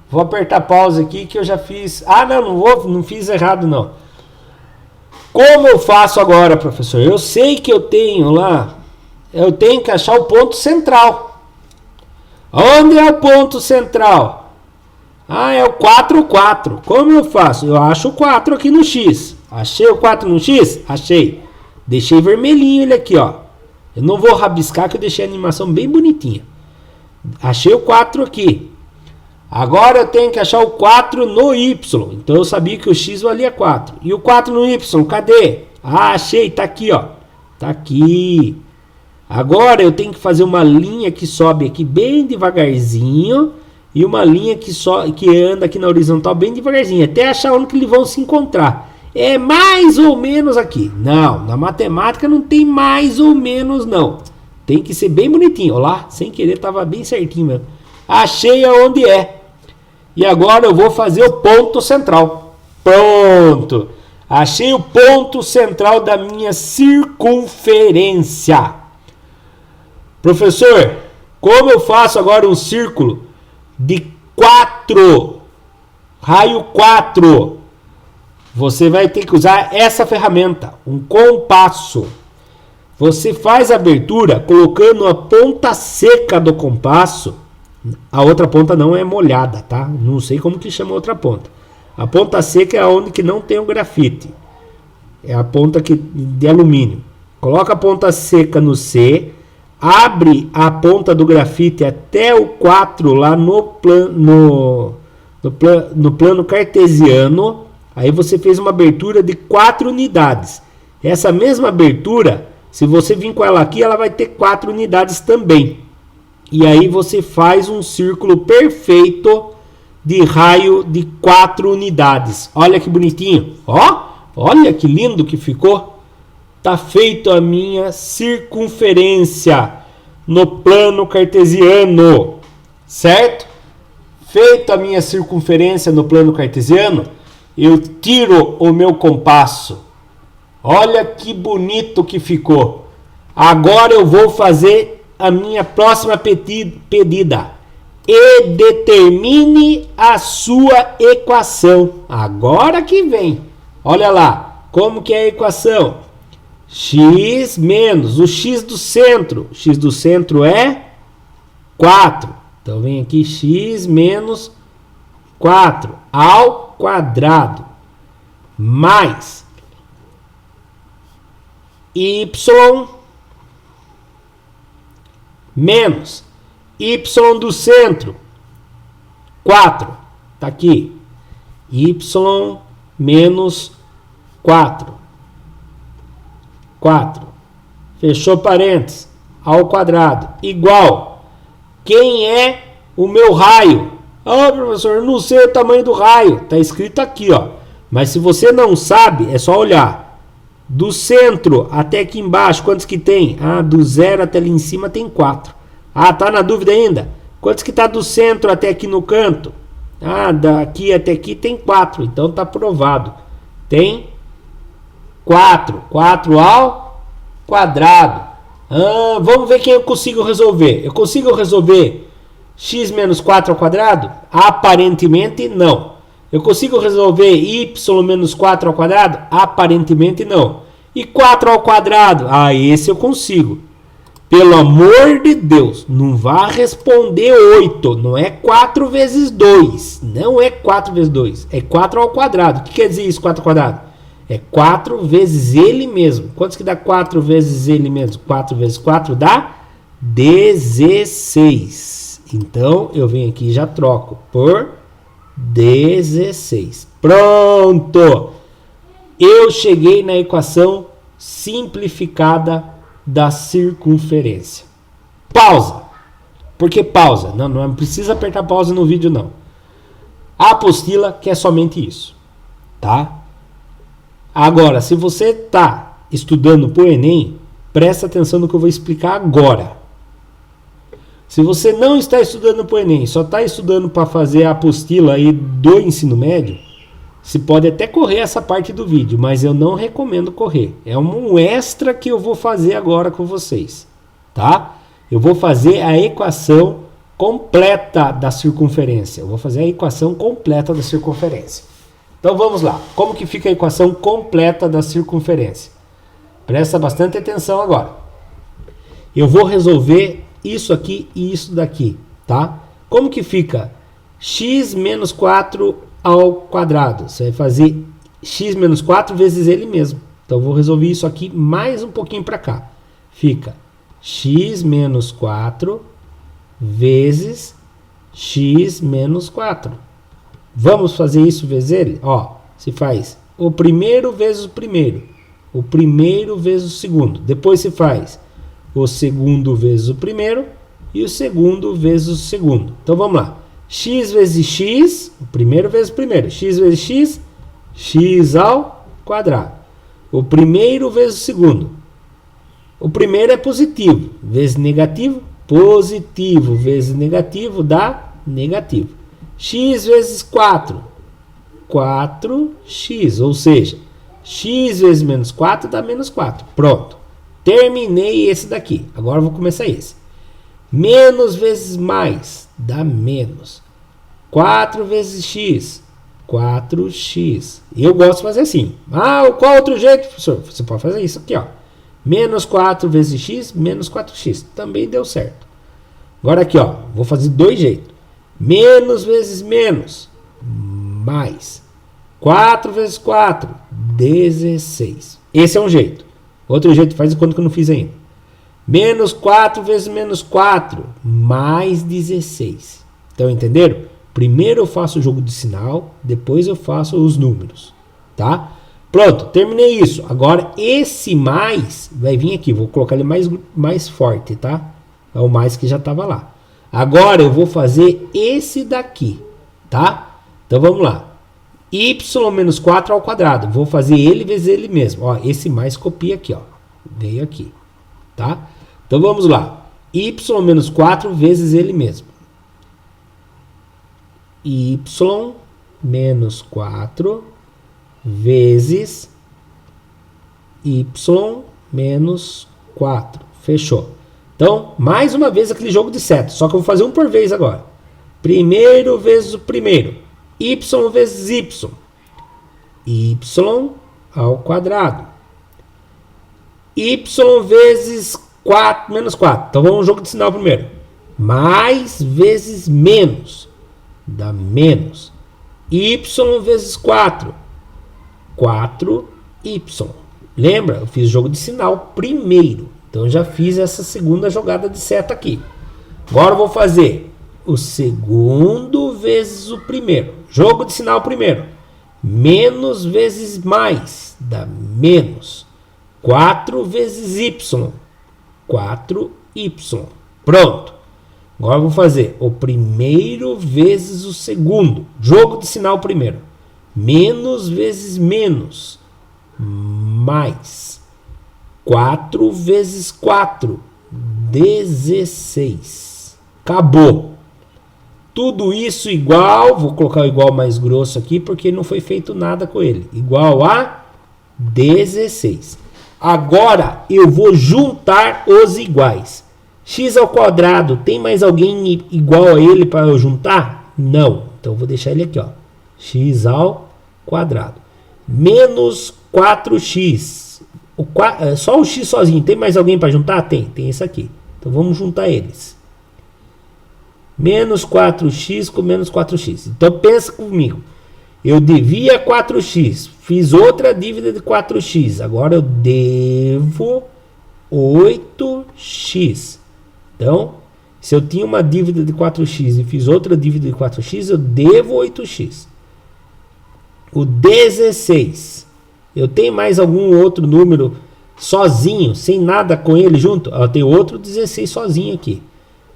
Vou apertar pause aqui que eu já fiz... Ah, não fiz errado não. Como eu faço agora, professor? Eu sei que eu tenho lá... Eu tenho que achar o ponto central. Onde é o ponto central? Ah, é o 4, 4. Como eu faço? Eu acho o 4 aqui no X. Achei o 4 no X? Achei. Deixei vermelhinho ele aqui, ó. Eu não vou rabiscar que eu deixei a animação bem bonitinha. Achei o 4 aqui. Agora eu tenho que achar o 4 no Y. Então eu sabia que o X valia 4. E o 4 no Y, cadê? Ah, achei, tá aqui, ó. Tá aqui. Agora eu tenho que fazer uma linha que sobe aqui bem devagarzinho. E uma linha que anda aqui na horizontal bem devagarzinho. Até achar onde que eles vão se encontrar. É mais ou menos aqui. Não, na matemática não tem mais ou menos não. Tem que ser bem bonitinho. Olha lá, sem querer estava bem certinho mesmo. Achei aonde é. E agora eu vou fazer o ponto central. Pronto. Achei o ponto central da minha circunferência. Professor, como eu faço agora um círculo de 4? Raio 4. Você vai ter que usar essa ferramenta, um compasso. Você faz a abertura colocando a ponta seca do compasso. A outra ponta não é molhada, tá? Não sei como que chama a outra ponta. A ponta seca é onde que não tem o grafite. É a ponta de alumínio. Coloca a ponta seca no C. Abre a ponta do grafite até o 4 lá no plano cartesiano. Aí você fez uma abertura de 4 unidades. Essa mesma abertura, se você vir com ela aqui, ela vai ter 4 unidades também. E aí você faz um círculo perfeito de raio de 4 unidades. Olha que bonitinho. Ó, olha que lindo que ficou. Tá feito a minha circunferência no plano cartesiano, certo? Feito a minha circunferência no plano cartesiano, eu tiro o meu compasso. Olha que bonito que ficou. Agora eu vou fazer a minha próxima pedida. E determine a sua equação. Agora que vem. Olha lá, como que é a equação? X menos o x do centro. X do centro é 4. Então vem aqui x menos 4 ao quadrado. Mais y menos y do centro 4. Tá aqui. Y menos 4. Fechou parênteses. Ao quadrado. Igual. Quem é o meu raio? Ah, professor, eu não sei o tamanho do raio. Tá escrito aqui, ó. Mas se você não sabe, é só olhar. Do centro até aqui embaixo, quantos que tem? Ah, do zero até ali em cima tem 4. Ah, tá na dúvida ainda? Quantos que tá do centro até aqui no canto? Ah, daqui até aqui tem 4. Então tá provado. Tem 4. 4 ao quadrado. Ah, vamos ver quem eu consigo resolver. Eu consigo resolver x menos 4 ao quadrado? Aparentemente não. Eu consigo resolver y menos 4 ao quadrado? Aparentemente não. E 4 ao quadrado? Ah, esse eu consigo. Pelo amor de Deus, não vá responder 8. Não é 4 vezes 2. Não é 4 vezes 2. É 4 ao quadrado. O que quer dizer isso, 4 ao quadrado? É 4 vezes ele mesmo. Quantos que dá 4 vezes ele mesmo? 4 vezes 4 dá 16. Então, eu venho aqui e já troco por 16. Pronto! Eu cheguei na equação simplificada da circunferência. Pausa. Por que pausa? Não precisa apertar pausa no vídeo, não. A apostila quer somente isso. Tá? Agora, se você está estudando para o Enem, presta atenção no que eu vou explicar agora. Se você não está estudando para o Enem, só está estudando para fazer a apostila aí do ensino médio, você pode até correr essa parte do vídeo, mas eu não recomendo correr. É um extra que eu vou fazer agora com vocês, tá? Eu vou fazer a equação completa da circunferência. Eu vou fazer a equação completa da circunferência. Então vamos lá. Como que fica a equação completa da circunferência? Presta bastante atenção agora. Eu vou resolver isso aqui e isso daqui, tá? Como que fica x menos 4 ao quadrado? Você vai fazer x menos 4 vezes ele mesmo. Então eu vou resolver isso aqui mais um pouquinho para cá. Fica x menos 4 vezes x menos 4. Vamos fazer isso vezes ele? Ó, se faz o primeiro vezes o primeiro vezes o segundo. Depois se faz o segundo vezes o primeiro e o segundo vezes o segundo. Então vamos lá. X vezes x, o primeiro vezes o primeiro. X vezes x, x ao quadrado. O primeiro vezes o segundo. O primeiro é positivo, vezes negativo. Positivo vezes negativo dá negativo. X vezes 4, 4x, ou seja, x vezes menos 4 dá menos 4. Pronto, terminei esse daqui, agora eu vou começar esse. Menos vezes mais dá menos. 4 vezes x, 4x. Eu gosto de fazer assim. Ah, qual outro jeito, professor? Você pode fazer isso aqui, ó. Menos 4 vezes x, menos 4x. Também deu certo. Agora aqui, ó, vou fazer dois jeitos. Menos vezes menos, mais. 4 vezes 4, 16. Esse é um jeito. Outro jeito, faz de conta que eu não fiz ainda. Menos 4 vezes menos 4, mais 16. Então, entenderam? Primeiro eu faço o jogo de sinal, depois eu faço os números. Tá? Pronto, terminei isso. Agora, esse mais vai vir aqui. Vou colocar ele mais forte, tá? É o mais que já estava lá. Agora eu vou fazer esse daqui, tá? Então vamos lá. Y menos 4 ao quadrado. Vou fazer ele vezes ele mesmo. Ó, esse mais copia aqui, ó. Veio aqui, tá? Então vamos lá. Y menos 4 vezes ele mesmo. Y menos 4 vezes y menos 4. Fechou. Então, mais uma vez aquele jogo de seta. Só que eu vou fazer um por vez agora. Primeiro vezes o primeiro. Y vezes y. Y ao quadrado. Y vezes 4 menos 4. Então vamos ao jogo de sinal primeiro. Mais vezes menos. Dá menos. Y vezes 4. 4y. Lembra? Eu fiz jogo de sinal primeiro. Então já fiz essa segunda jogada de seta aqui. Agora eu vou fazer o segundo vezes o primeiro. Jogo de sinal primeiro. Menos vezes mais. Dá menos. 4 vezes y. 4y. Pronto. Agora eu vou fazer o primeiro vezes o segundo. Jogo de sinal primeiro. Menos vezes menos. Mais. 4 vezes 4. 16. Acabou. Tudo isso igual. Vou colocar o igual mais grosso aqui porque não foi feito nada com ele. Igual a 16. Agora eu vou juntar os iguais. X ao quadrado, tem mais alguém igual a ele para eu juntar? Não. Então eu vou deixar ele aqui, ó. X ao quadrado. Menos 4x. Só o x sozinho. Tem mais alguém para juntar? Tem esse aqui. Então vamos juntar eles. Menos 4x com menos 4x. Então pensa comigo. Eu devia 4x. Fiz outra dívida de 4x. Agora eu devo 8x. Então, se eu tinha uma dívida de 4x e fiz outra dívida de 4x, eu devo 8x. O 16. Eu tenho mais algum outro número sozinho, sem nada com ele junto? Eu tenho outro 16 sozinho aqui.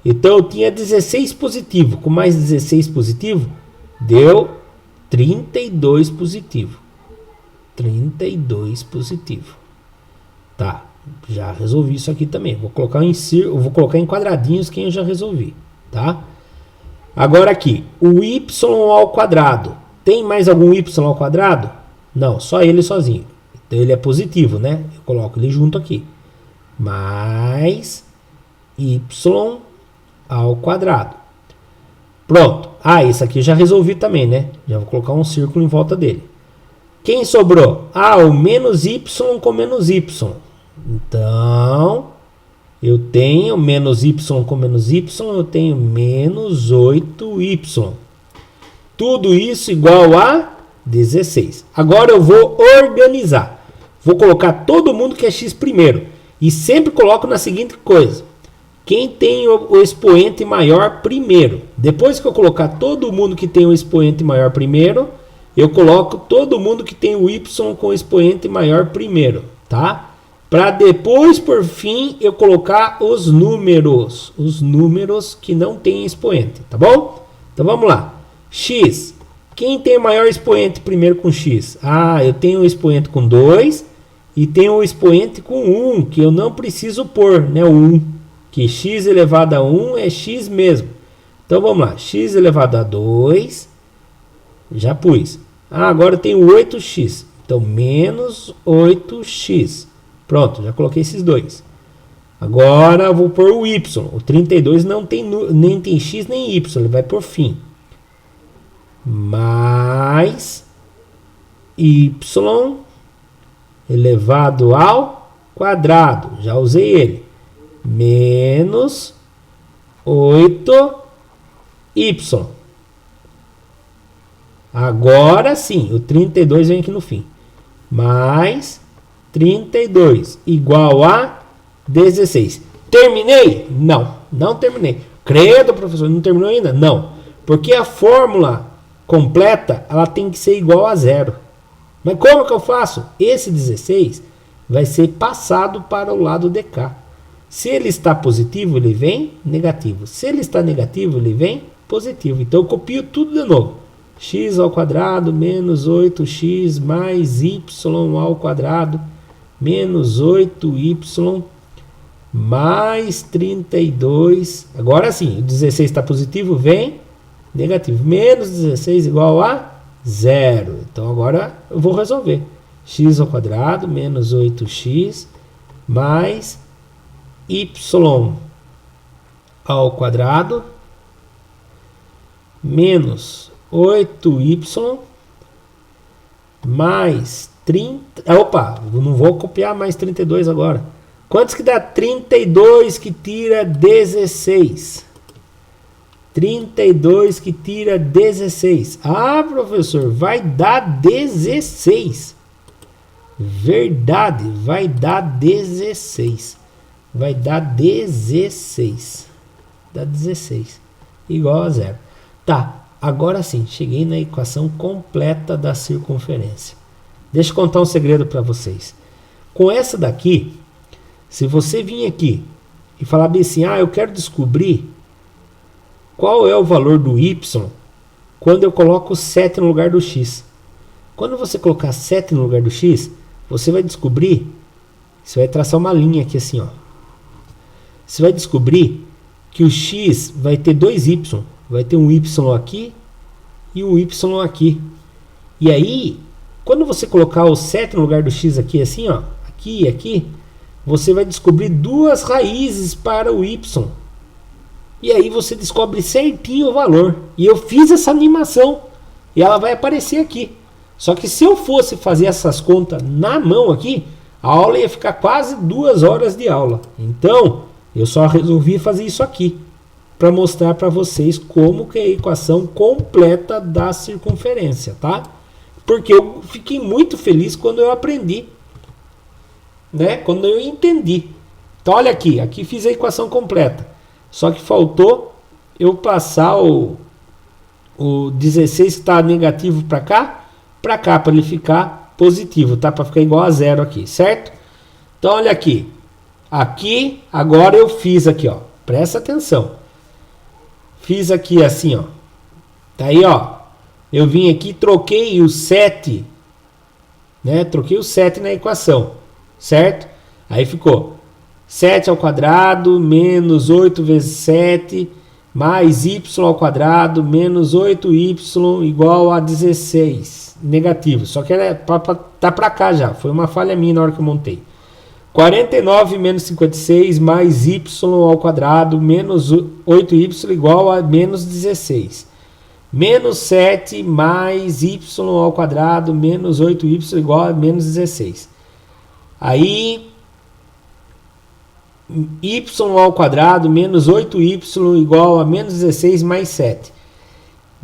Então eu tinha 16 positivo. Com mais 16 positivo, deu 32 positivo. 32 positivo. Tá. Já resolvi isso aqui também. Vou colocar em quadradinhos quem eu já resolvi. Tá? Agora aqui. O y ao quadrado. Tem mais algum y ao quadrado? Não, só ele sozinho. Então ele é positivo, né? Eu coloco ele junto aqui. Mais y ao quadrado. Pronto. Ah, esse aqui eu já resolvi também, né? Já vou colocar um círculo em volta dele. Quem sobrou? Ah, o menos y com menos y. Então, eu tenho menos y com menos y, eu tenho menos 8y. Tudo isso igual a 16. Agora eu vou organizar. Vou colocar todo mundo que é x primeiro. E sempre coloco na seguinte coisa. Quem tem o expoente maior primeiro. Depois que eu colocar todo mundo que tem o expoente maior primeiro, eu coloco todo mundo que tem o y com o expoente maior primeiro. Tá? Para depois, por fim, eu colocar os números. Os números que não têm expoente. Tá bom? Então vamos lá. X. Quem tem o maior expoente primeiro com x? Ah, eu tenho o expoente com 2 e tenho o expoente com 1, que eu não preciso pôr, né? O 1. Que x elevado a 1 é x mesmo. Então vamos lá. X elevado a 2. Já pus. Ah, agora eu tenho 8x. Então menos 8x. Pronto, já coloquei esses dois. Agora eu vou pôr o y. O 32 não tem, nem tem x nem y. Ele vai por fim. Mais y elevado ao quadrado. Já usei ele. Menos 8y. Agora sim, o 32 vem aqui no fim. Mais 32 igual a 16. Terminei? Não, não terminei. Credo, professor, não terminou ainda? Não, porque a fórmula completa ela tem que ser igual a zero. Mas como que eu faço? Esse 16 vai ser passado para o lado de cá. Se ele está positivo, ele vem negativo. Se ele está negativo, ele vem positivo. Então eu copio tudo de novo. X ao quadrado menos 8x mais y ao quadrado menos 8y mais 32. Agora sim, o 16 está positivo, vem negativo. Menos 16 igual a 0. Então agora eu vou resolver. X ao quadrado menos 8x mais y ao quadrado menos 8y mais 30. Opa, não vou copiar mais 32 agora. Quantos que dá 32 que tira 16? 32 que tira 16. Ah, professor, vai dar 16. Verdade, vai dar 16. Vai dar 16. Dá 16. Igual a 0. Tá, agora sim, cheguei na equação completa da circunferência. Deixa eu contar um segredo para vocês. Com essa daqui, se você vir aqui e falar bem assim, eu quero descobrir qual é o valor do y quando eu coloco 7 no lugar do x. Quando você colocar 7 no lugar do x, você vai descobrir, você vai traçar uma linha aqui assim, ó. Você vai descobrir que o x vai ter 2y, vai ter um y aqui e um y aqui. E aí, quando você colocar o 7 no lugar do x aqui assim, ó, aqui e aqui, você vai descobrir duas raízes para o y. E aí você descobre certinho o valor. E eu fiz essa animação. E ela vai aparecer aqui. Só que se eu fosse fazer essas contas na mão aqui, a aula ia ficar quase 2 horas de aula. Então, eu só resolvi fazer isso aqui. Para mostrar para vocês como que é a equação completa da circunferência, tá? Porque eu fiquei muito feliz quando eu aprendi. Né? Quando eu entendi. Então olha aqui, aqui fiz a equação completa. Só que faltou eu passar o 16 que está negativo para cá, para ele ficar positivo, tá? Para ficar igual a 0 aqui, certo? Então olha aqui. Aqui, agora eu fiz aqui, ó. Presta atenção. Fiz aqui assim, ó. Tá aí, ó. Eu vim aqui, troquei o 7, né? Troquei o 7 na equação. Certo? Aí ficou 7 ao quadrado menos 8 vezes 7 mais y ao quadrado menos 8y igual a 16. Negativo. Só que tá para cá já. Foi uma falha minha na hora que eu montei. 49 menos 56 mais y ao quadrado menos 8y igual a menos 16. Menos 7 mais y ao quadrado menos 8y igual a menos 16. Aí, y ao quadrado menos 8y igual a menos 16 mais 7.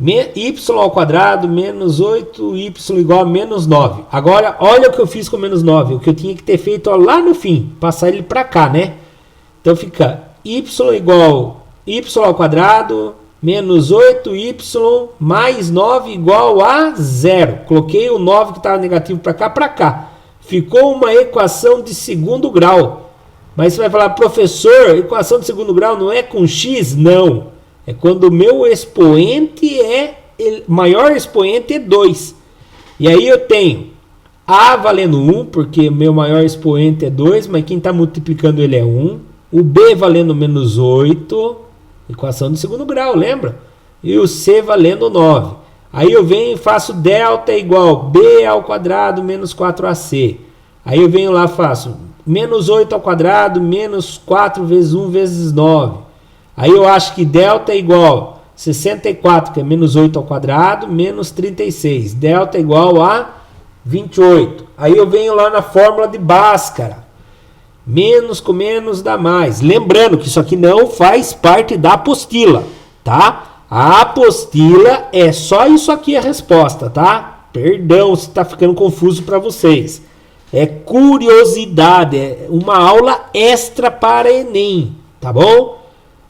Y ao quadrado menos 8y igual a menos 9. Agora, olha o que eu fiz com menos 9. O que eu tinha que ter feito lá no fim. Passar ele para cá, né? Então fica y igual y ao quadrado menos 8y mais 9 igual a 0. Coloquei o 9 que estava negativo para cá. Ficou uma equação de segundo grau. Mas você vai falar, professor, equação de segundo grau não é com x? Não. É quando o meu expoente maior expoente é 2. E aí eu tenho a valendo 1, porque meu maior expoente é 2, mas quem está multiplicando ele é 1. O b valendo menos 8, equação de segundo grau, lembra? E o c valendo 9. Aí eu venho e faço delta igual b ao quadrado menos 4ac. Aí eu venho lá e faço menos 8 ao quadrado menos 4 vezes 1 vezes 9. Aí eu acho que delta é igual 64, que é menos 8 ao quadrado, menos 36. Delta é igual a 28. Aí eu venho lá na fórmula de Bhaskara. Menos com menos dá mais. Lembrando que isso aqui não faz parte da apostila, tá? A apostila é só isso aqui a resposta, tá? Perdão se está ficando confuso para vocês. É curiosidade, é uma aula extra para Enem, tá bom?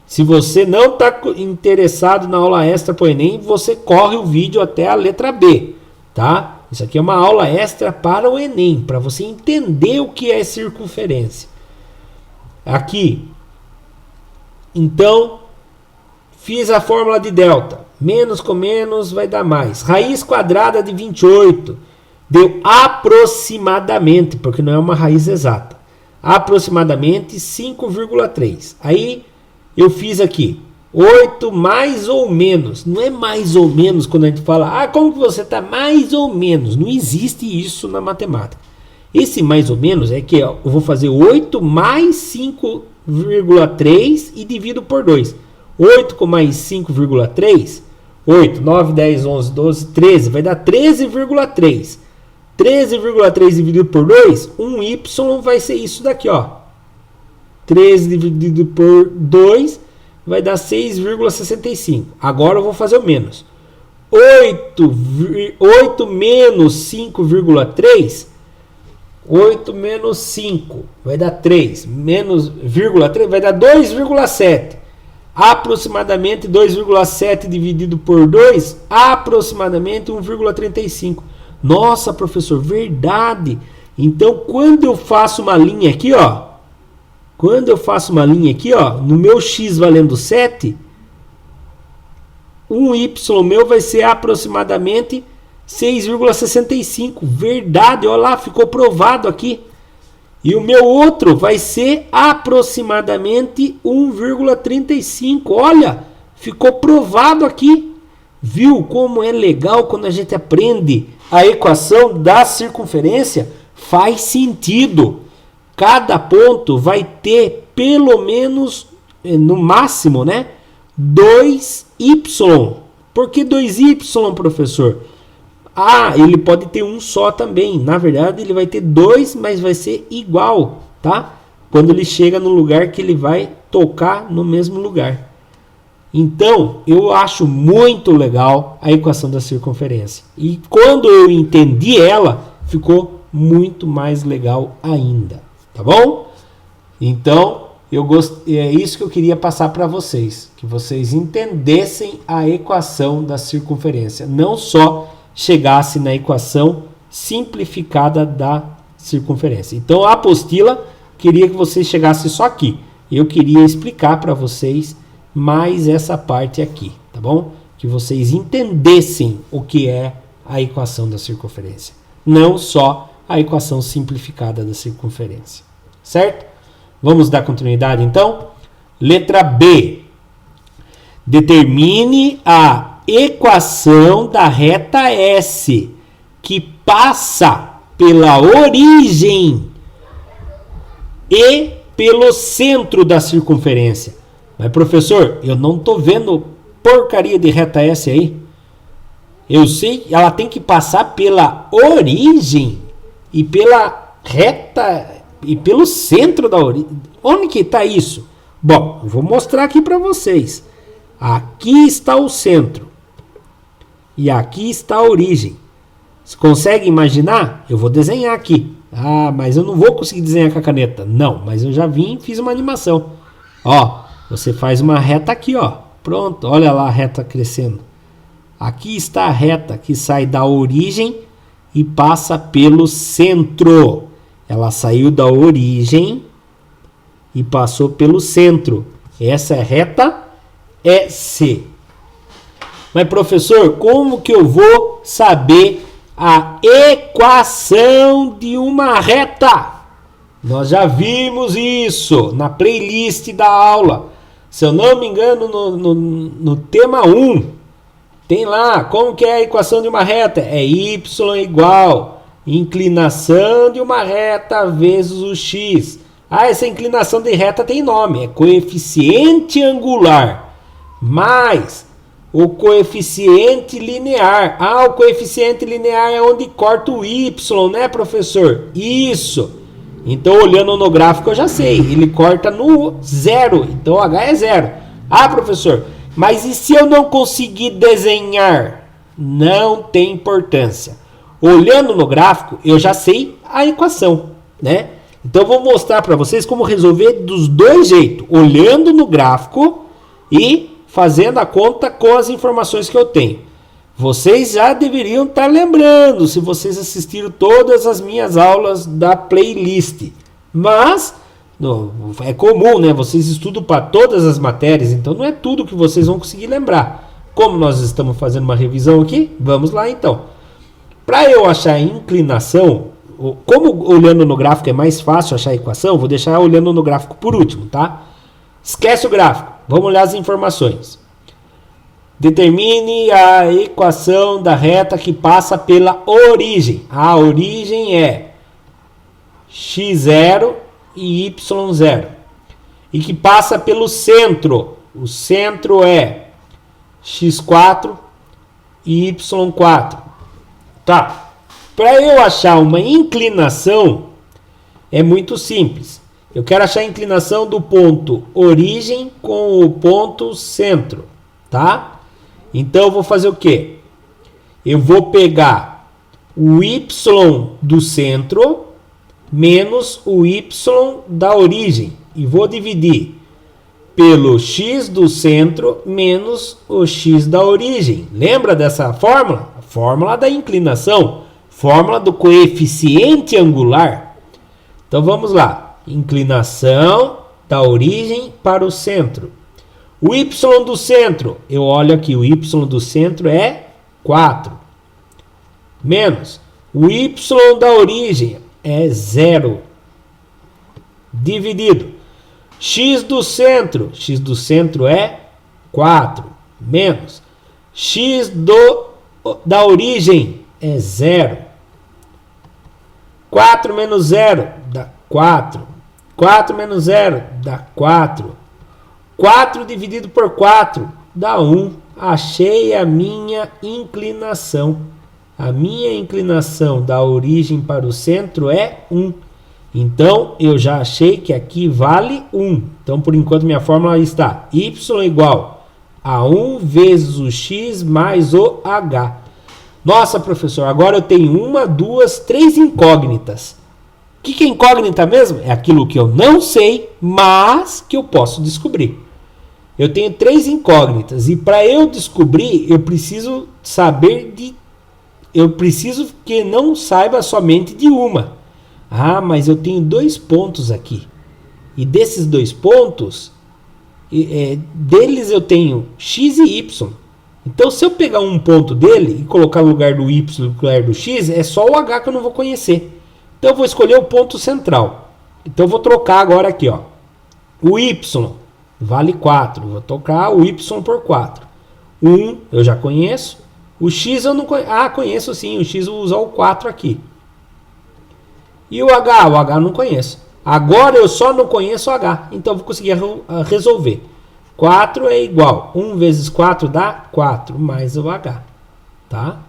Se você não está interessado na aula extra para o Enem, você corre o vídeo até a letra B, tá? Isso aqui é uma aula extra para o Enem, para você entender o que é circunferência. Aqui, então, fiz a fórmula de delta. Menos com menos vai dar mais. Raiz quadrada de 28. Deu aproximadamente, porque não é uma raiz exata. Aproximadamente 5,3. Aí eu fiz aqui 8 mais ou menos. Não é mais ou menos quando a gente fala, como que você está mais ou menos? Não existe isso na matemática. Esse mais ou menos é que eu vou fazer 8 mais 5,3 e divido por 2. 8 com mais 5,3, 8, 9, 10, 11, 12, 13. Vai dar 13,3. 13,3 dividido por 2, um y vai ser isso daqui, ó. 13 dividido por 2 vai dar 6,65. Agora eu vou fazer o menos. 8 menos 5,3, 8 menos 5 vai dar 3, menos vírgula 3 vai dar 2,7. Aproximadamente 2,7 dividido por 2, aproximadamente 1,35. Nossa, professor, verdade. Então, quando eu faço uma linha aqui, ó, no meu x valendo 7, um y meu vai ser aproximadamente 6,65. Verdade, olha lá, ficou provado aqui. E o meu outro vai ser aproximadamente 1,35. Olha, ficou provado aqui. Viu como é legal quando a gente aprende a equação da circunferência? Faz sentido. Cada ponto vai ter pelo menos, no máximo, né, 2y. Por que 2y, professor? Ele pode ter um só também. Na verdade, ele vai ter 2, mas vai ser igual, tá? Quando ele chega no lugar que ele vai tocar no mesmo lugar. Então, eu acho muito legal a equação da circunferência. E quando eu entendi ela, ficou muito mais legal ainda, tá bom? Então, é isso que eu queria passar para vocês, que vocês entendessem a equação da circunferência, não só chegasse na equação simplificada da circunferência. Então, a apostila queria que vocês chegassem só aqui. Eu queria explicar para vocês mais essa parte aqui, tá bom? Que vocês entendessem o que é a equação da circunferência, não só a equação simplificada da circunferência, certo? Vamos dar continuidade então? Letra B. Determine a equação da reta S que passa pela origem e pelo centro da circunferência. Mas, professor, eu não estou vendo porcaria de reta S aí. Eu sei, ela tem que passar pela origem e pela reta e pelo centro da origem. Onde que está isso? Bom, eu vou mostrar aqui para vocês. Aqui está o centro e aqui está a origem. Você consegue imaginar? Eu vou desenhar aqui. Mas eu não vou conseguir desenhar com a caneta. Não, mas eu já vim e fiz uma animação. Ó, você faz uma reta aqui, ó. Pronto, olha lá a reta crescendo. Aqui está a reta que sai da origem e passa pelo centro. Ela saiu da origem e passou pelo centro. Essa é a reta S. Mas, professor, como que eu vou saber a equação de uma reta? Nós já vimos isso na playlist da aula. Se eu não me engano, no tema 1, tem lá como que é a equação de uma reta. É y igual inclinação de uma reta vezes o x. Essa inclinação de reta tem nome. É coeficiente angular mais o coeficiente linear. O coeficiente linear é onde corta o y, né, professor? Isso. Então, olhando no gráfico, eu já sei. Ele corta no zero. Então, H é zero. Professor, mas e se eu não conseguir desenhar? Não tem importância. Olhando no gráfico, eu já sei a equação, né? Então, eu vou mostrar para vocês como resolver dos dois jeitos. Olhando no gráfico e fazendo a conta com as informações que eu tenho. Vocês já deveriam estar lembrando, se vocês assistiram todas as minhas aulas da playlist. Mas é comum, né? Vocês estudam para todas as matérias, então não é tudo que vocês vão conseguir lembrar. Como nós estamos fazendo uma revisão aqui, vamos lá então. Para eu achar a inclinação, como olhando no gráfico é mais fácil achar a equação, vou deixar olhando no gráfico por último, tá? Esquece o gráfico, vamos olhar as informações. Determine a equação da reta que passa pela origem. A origem é x0 e y0. E que passa pelo centro. O centro é x4 e y4. Tá. Para eu achar uma inclinação, é muito simples. Eu quero achar a inclinação do ponto origem com o ponto centro. Tá? Então eu vou fazer o quê? Eu vou pegar o y do centro menos o y da origem. E vou dividir pelo x do centro menos o x da origem. Lembra dessa fórmula? A fórmula da inclinação. Fórmula do coeficiente angular. Então vamos lá. Inclinação da origem para o centro. O y do centro, eu olho aqui, o y do centro é 4. Menos o y da origem é 0. Dividido. X do centro é 4. Menos x da origem é 0. 4 menos 0 dá 4. 4 menos 0 dá 4. 4 dividido por 4 dá 1. Achei a minha inclinação. A minha inclinação da origem para o centro é 1. Então, eu já achei que aqui vale 1. Então, por enquanto, minha fórmula está y igual a 1 vezes o x mais o h. Nossa, professor, agora eu tenho 1, 2, 3 incógnitas. O que é incógnita mesmo? É aquilo que eu não sei, mas que eu posso descobrir. Eu tenho 3 incógnitas e para eu descobrir, eu preciso saber de... Eu preciso que não saiba somente de uma. Ah, mas eu tenho 2 pontos aqui. E desses 2 pontos, deles eu tenho x e y. Então, se eu pegar um ponto dele e colocar no lugar do y e no lugar do x, é só o h que eu não vou conhecer. Então, eu vou escolher o ponto central. Então, eu vou trocar agora aqui, ó. O y vale 4. Vou trocar o y por 4. 1 eu já conheço. O x eu não conheço. Ah, conheço sim. O x eu vou usar o 4 aqui. E o h? O h eu não conheço. Agora eu só não conheço o h. Então, eu vou conseguir resolver. 4 é igual. 1 vezes 4 dá 4 mais o h. Tá?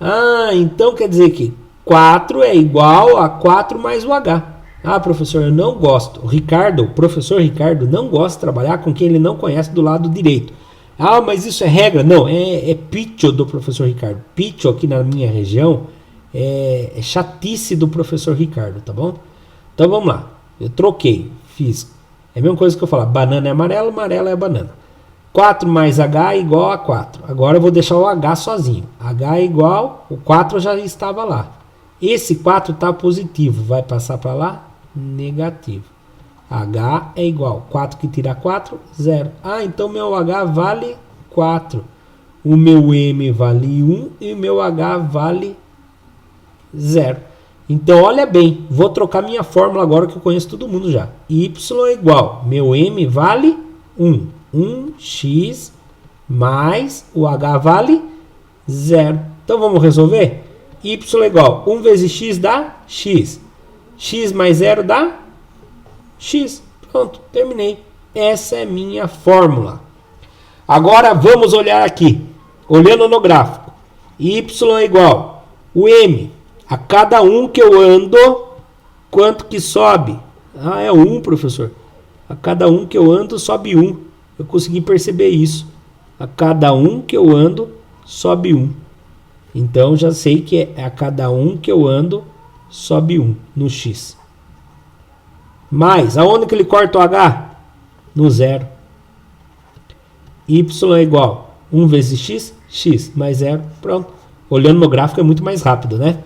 Ah, então quer dizer que 4 é igual a 4 mais o h. Ah, professor, eu não gosto. O professor Ricardo não gosta de trabalhar com quem ele não conhece do lado direito. Ah, mas isso é regra? Não, é pitcho do professor Ricardo. Pitcho aqui na minha região é chatice do professor Ricardo, tá bom? Então vamos lá. Eu troquei, fiz. É a mesma coisa que eu falar, banana é amarelo, amarelo é banana. 4 mais h é igual a 4. Agora eu vou deixar o h sozinho. h é igual, o 4 já estava lá. Esse 4 está positivo, vai passar para lá? Negativo. H é igual, 4 que tira 4, 0. Ah, então meu H vale 4. O meu M vale 1 e o meu H vale 0. Então, olha bem, vou trocar minha fórmula agora que eu conheço todo mundo já. Y é igual, meu M vale 1. 1x mais o H vale 0. Então, vamos resolver? Y é igual, 1 vezes x dá x. X mais 0 dá x. Pronto, terminei. Essa é minha fórmula. Agora vamos olhar aqui. Olhando no gráfico. Y é igual. O M. A cada 1 que eu ando, quanto que sobe? Ah, é 1, professor. A cada 1 que eu ando, sobe 1. Eu consegui perceber isso. A cada 1 que eu ando, sobe 1. Então, já sei que a cada 1 que eu ando, sobe 1 no x. Mas, aonde que ele corta o h? No 0. Y é igual 1 vezes x, x mais 0. Pronto. Olhando no gráfico é muito mais rápido, né?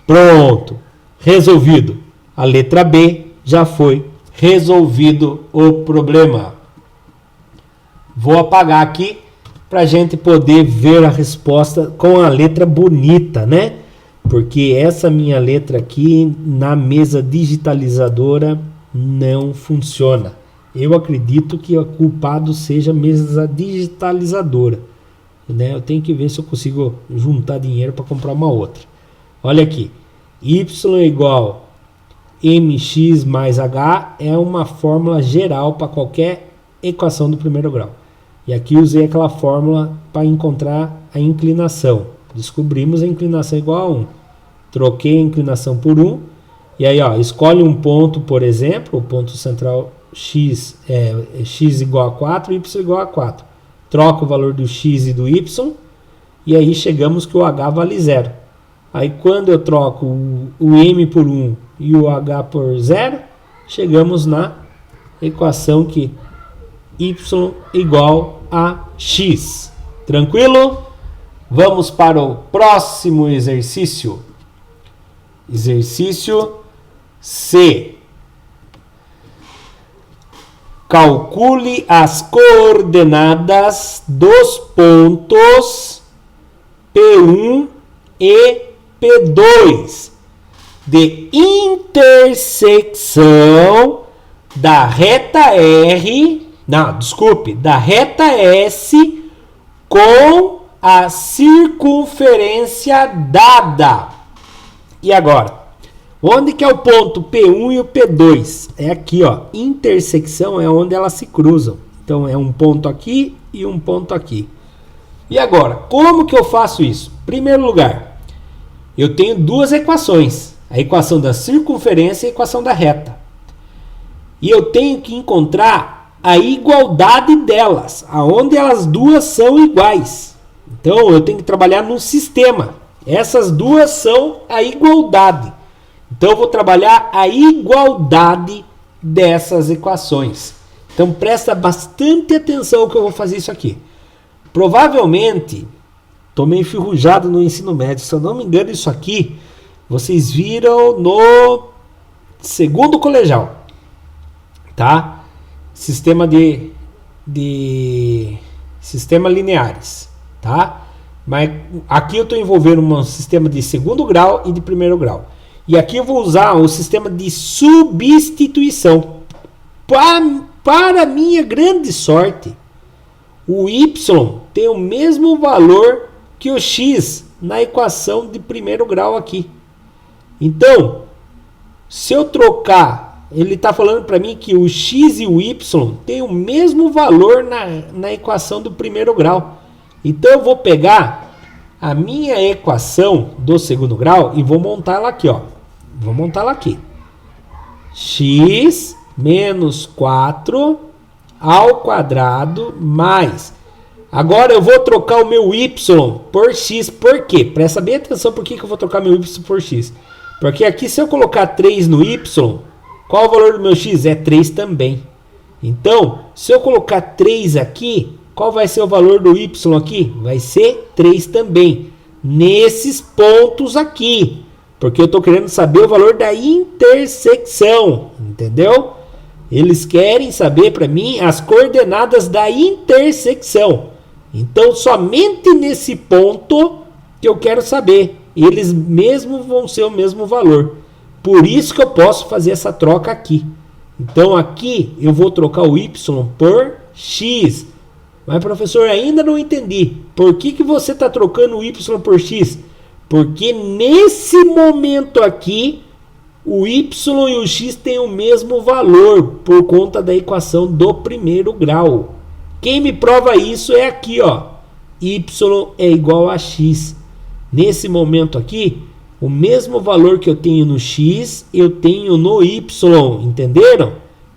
Pronto. Resolvido. A letra B já foi resolvido o problema. Vou apagar aqui para a gente poder ver a resposta com a letra bonita, né? Porque essa minha letra aqui na mesa digitalizadora não funciona. Eu acredito que o culpado seja a mesa digitalizadora, né? Eu tenho que ver se eu consigo juntar dinheiro para comprar uma outra. Olha aqui, y igual mx mais h é uma fórmula geral para qualquer equação do primeiro grau. E aqui usei aquela fórmula para encontrar a inclinação. Descobrimos a inclinação igual a 1. Troquei a inclinação por 1. E aí, ó, escolhe um ponto, por exemplo, o ponto central x igual a 4, y igual a 4. Troca o valor do x e do y. E aí chegamos que o h vale 0. Aí quando eu troco o m por 1 e o h por 0, chegamos na equação que y igual a x. Tranquilo? Vamos para o próximo exercício. Exercício C. Calcule as coordenadas dos pontos P1 e P2 de intersecção da reta da reta S com a circunferência dada. E agora? Onde que é o ponto P1 e o P2? É aqui, ó. Intersecção é onde elas se cruzam. Então, é um ponto aqui e um ponto aqui. E agora, como que eu faço isso? Primeiro lugar, eu tenho duas equações. A equação da circunferência e a equação da reta. E eu tenho que encontrar a igualdade delas, aonde elas duas são iguais. Então, eu tenho que trabalhar num sistema. Essas duas são a igualdade. Então, eu vou trabalhar a igualdade dessas equações. Então, presta bastante atenção que eu vou fazer isso aqui. Provavelmente, estou meio enferrujado no ensino médio. Se eu não me engano, isso aqui, vocês viram no segundo colegial. Tá? Sistema sistema lineares. Tá? Mas aqui eu estou envolvendo um sistema de segundo grau e de primeiro grau. E aqui eu vou usar o sistema de substituição. Para minha grande sorte, o y tem o mesmo valor que o x na equação de primeiro grau aqui. Então, se eu trocar, ele está falando para mim que o x e o y têm o mesmo valor na equação do primeiro grau. Então, eu vou pegar a minha equação do segundo grau e vou montar ela aqui, ó. Vou montar ela aqui. X menos 4 ao quadrado mais. Agora eu vou trocar o meu y por x. Por quê? Presta bem atenção por que eu vou trocar meu y por x. Porque aqui se eu colocar 3 no y, qual o valor do meu x? É 3 também. Então, se eu colocar 3 aqui, qual vai ser o valor do y aqui? Vai ser 3 também. Nesses pontos aqui. Porque eu estou querendo saber o valor da intersecção. Entendeu? Eles querem saber para mim as coordenadas da intersecção. Então, somente nesse ponto que eu quero saber. Eles mesmos vão ser o mesmo valor. Por isso que eu posso fazer essa troca aqui. Então, aqui eu vou trocar o y por x. Mas, professor, ainda não entendi. Por que você está trocando o y por x? Porque nesse momento aqui, o y e o x têm o mesmo valor por conta da equação do primeiro grau. Quem me prova isso é aqui, ó. Y é igual a x. Nesse momento aqui, o mesmo valor que eu tenho no x, eu tenho no y. Entenderam?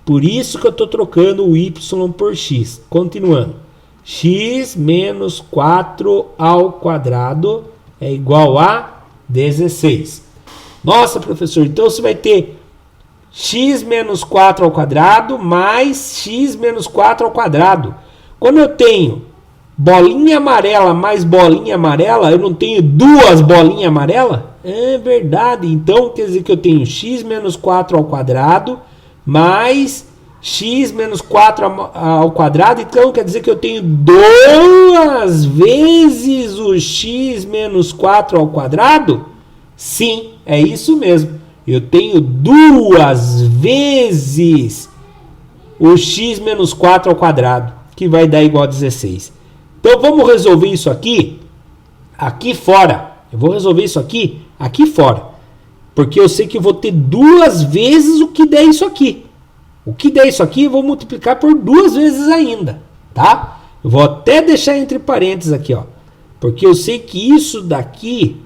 Por isso que eu estou trocando o y por x. Continuando. X menos 4 ao quadrado é igual a 16. Nossa, professor, então você vai ter x menos 4 ao quadrado mais x menos 4 ao quadrado. Quando eu tenho bolinha amarela mais bolinha amarela, eu não tenho duas bolinhas amarelas? É verdade. Então, quer dizer que eu tenho x menos 4 ao quadrado mais x menos 4 ao quadrado. Então, quer dizer que eu tenho 2 vezes o x menos 4 ao quadrado? Sim, é isso mesmo. Eu tenho 2 vezes o x menos 4 ao quadrado, que vai dar igual a 16. Então vamos resolver isso aqui fora. Eu vou resolver isso aqui fora. Porque eu sei que eu vou ter 2 vezes o que der isso aqui. O que der isso aqui eu vou multiplicar por 2 vezes ainda, tá? Eu vou até deixar entre parênteses aqui, ó. Porque eu sei que isso daqui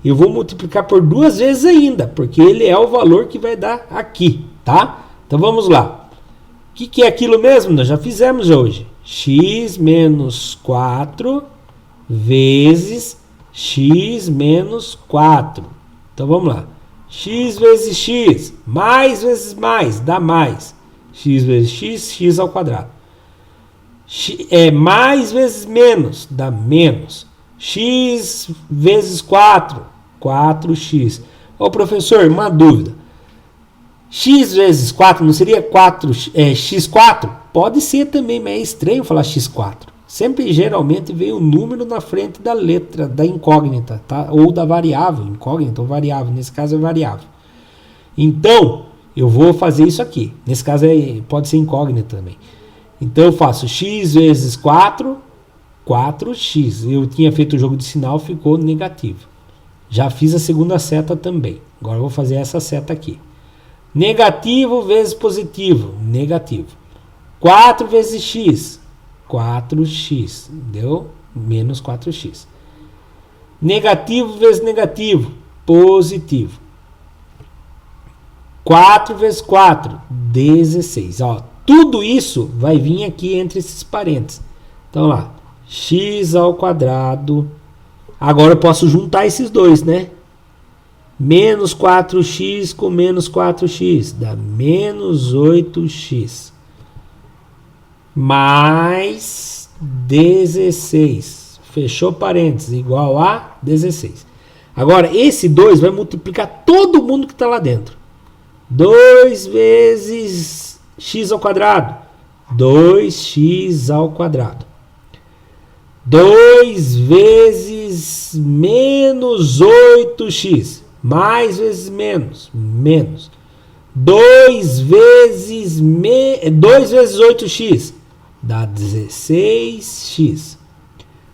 eu vou multiplicar por 2 vezes ainda, porque ele é o valor que vai dar aqui, tá? Então vamos lá. O que é aquilo mesmo? Nós já fizemos hoje. X menos 4 vezes x menos 4. Então vamos lá. X vezes x, mais vezes mais, dá mais. X vezes x, x ao quadrado. Mais vezes menos, dá menos. X vezes 4, 4x. Ô professor, uma dúvida. X vezes 4 não seria x4? Pode ser também, mas é estranho falar x4. Sempre, geralmente, vem o número na frente da letra, da incógnita, tá? Ou da variável, incógnita ou variável. Nesse caso é variável. Então, eu vou fazer isso aqui. Nesse caso pode ser incógnita também. Então, eu faço x vezes 4, 4x. Eu tinha feito o jogo de sinal, ficou negativo. Já fiz a segunda seta também. Agora eu vou fazer essa seta aqui. Negativo vezes positivo, negativo. 4 vezes x, 4x, deu menos 4x. Negativo vezes negativo, positivo. 4 vezes 4, 16. Ó, tudo isso vai vir aqui entre esses parênteses. Então lá, x ao quadrado. Agora eu posso juntar esses dois, né? Menos 4x com menos 4x dá menos 8x. Mais 16. Fechou parênteses, igual a 16. Agora, esse 2 vai multiplicar todo mundo que está lá dentro. 2 vezes x ao quadrado. 2x ao quadrado. 2 vezes menos 8x. Mais vezes menos. Menos. 2 vezes 8x. Dá 16x.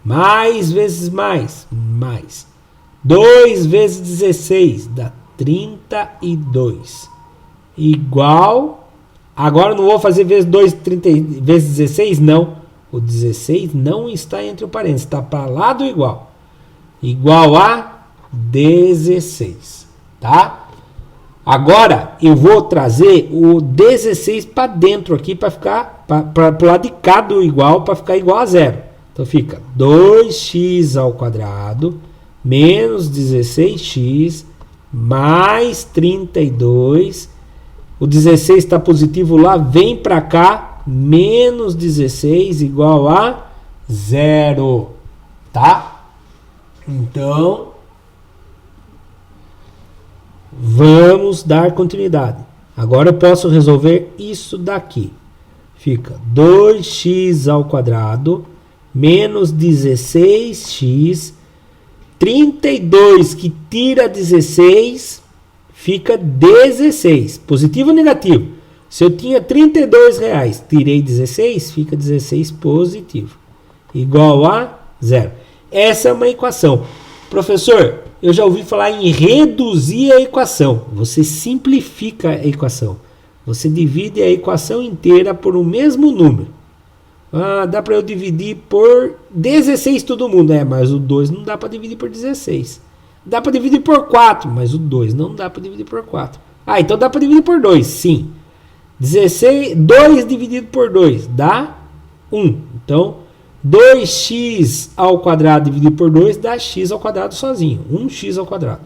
Mais vezes mais. Mais. 2 vezes 16. Dá 32. Igual. Agora não vou fazer vezes 2, 30, vezes 16? Não. O 16 não está entre o parênteses. Está para lá do igual. Igual a 16. Tá? Agora eu vou trazer o 16 para dentro aqui. Para ficar para o lado de cá do igual. Para ficar igual a zero. Então fica 2x ao quadrado. Menos 16x. Mais 32. O 16 está positivo lá. Vem para cá. Menos 16 igual a 0. Tá? Então, vamos dar continuidade. Agora eu posso resolver isso daqui. Fica 2x ao quadrado menos 16x. 32 que tira 16 fica 16. Positivo ou negativo? Se eu tinha R$32, tirei 16, fica 16 positivo. Igual a 0. Essa é uma equação. Professor, eu já ouvi falar em reduzir a equação. Você simplifica a equação. Você divide a equação inteira por um mesmo número. Ah, dá para eu dividir por 16 todo mundo. Mas o 2 não dá para dividir por 16. Dá para dividir por 4, mas o 2 não dá para dividir por 4. Ah, então dá para dividir por 2, sim. 16, 2 dividido por 2 dá 1. Então, 2x ao quadrado dividido por 2 dá x ao quadrado sozinho. 1x ao quadrado.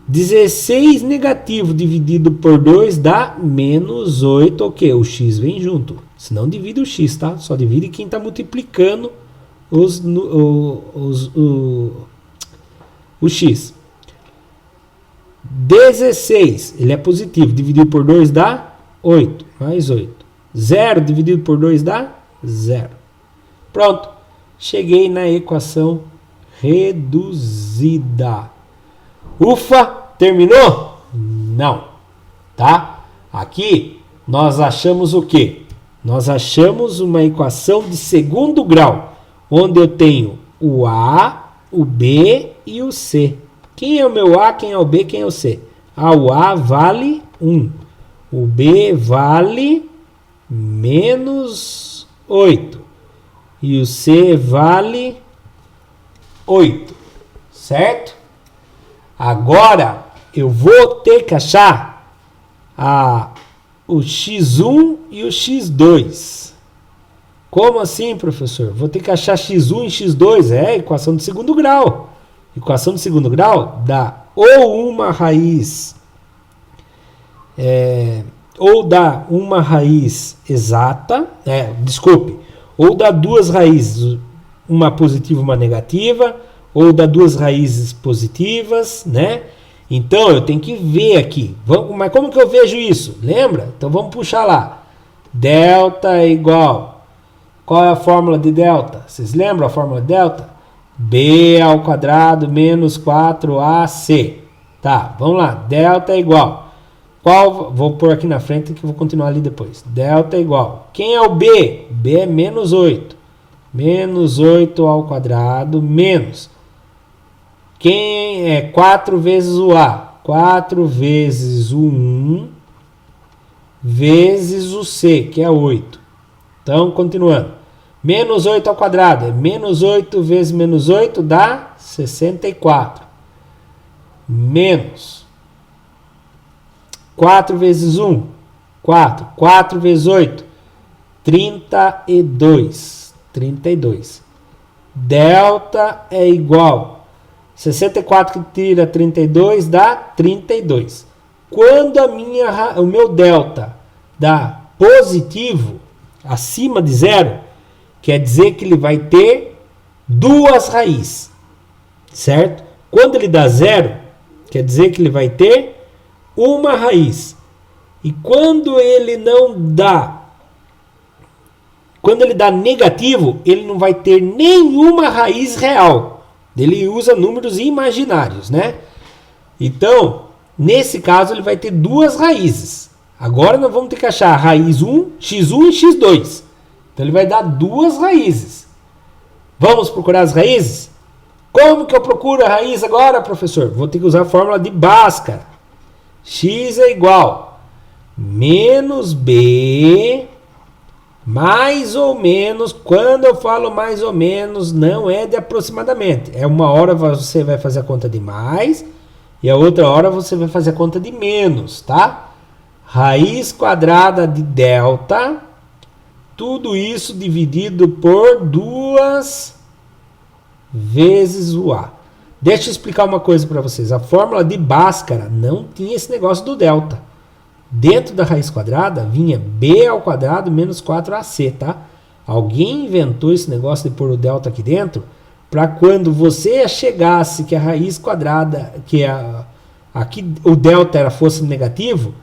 16 negativo dividido por 2 dá menos 8. O que? O x vem junto. Se não divide o x, tá? Só divide quem está multiplicando o x. 16, ele é positivo. Dividido por 2 dá 8, mais 8. 0 dividido por 2 dá 0. Pronto. Cheguei na equação reduzida. Ufa, terminou? Não, tá? Aqui nós achamos o quê? Nós achamos uma equação de segundo grau, onde eu tenho o A, o B e o C. Quem é o meu A, quem é o B, quem é o C? O A vale 1. O B vale menos 8. E o C vale 8. Certo? Agora eu vou ter que achar o x1 e o x2. Como assim, professor? Vou ter que achar x1 e x2. É equação de segundo grau. Equação de segundo grau dá ou uma raiz exata, ou dá duas raízes, uma positiva e uma negativa, ou dá duas raízes positivas, né? Então eu tenho que ver aqui. Mas como que eu vejo isso? Lembra? Então vamos puxar lá. Delta é igual. Qual é a fórmula de delta? Vocês lembram a fórmula de delta? B ao quadrado menos 4AC. Tá, vamos lá. Delta é igual. Vou pôr aqui na frente que eu vou continuar ali depois. Delta é igual. Quem é o B? B é menos 8. Menos 8 ao quadrado menos. Quem é 4 vezes o A? 4 vezes o 1 vezes o C, que é 8. Então, continuando. Menos 8 ao quadrado. Menos 8 vezes menos 8 dá 64. Menos 4 vezes 1, 4. 4 vezes 8, 32. 32. Delta é igual. 64 que tira 32 dá 32. Quando o meu delta dá positivo, acima de zero, quer dizer que ele vai ter duas raízes, certo? Quando ele dá zero, quer dizer que ele vai ter uma raiz. E quando ele não dá, quando ele dá negativo, ele não vai ter nenhuma raiz real. Ele usa números imaginários, né? Então, nesse caso, ele vai ter duas raízes. Agora nós vamos ter que achar a raiz 1, x1 e x2. Então ele vai dar duas raízes. Vamos procurar as raízes? Como que eu procuro a raiz agora, professor? Vou ter que usar a fórmula de Bhaskara. X é igual menos B mais ou menos. Quando eu falo mais ou menos, não é de aproximadamente. É uma hora você vai fazer a conta de mais e a outra hora você vai fazer a conta de menos, tá? Raiz quadrada de delta, tudo isso dividido por 2 vezes o A. Deixa eu explicar uma coisa para vocês. A fórmula de Bhaskara não tinha esse negócio do delta. Dentro da raiz quadrada vinha B ao quadrado menos 4AC, tá? Alguém inventou esse negócio de pôr o delta aqui dentro para quando você chegasse que a raiz quadrada, aqui o delta fosse negativo,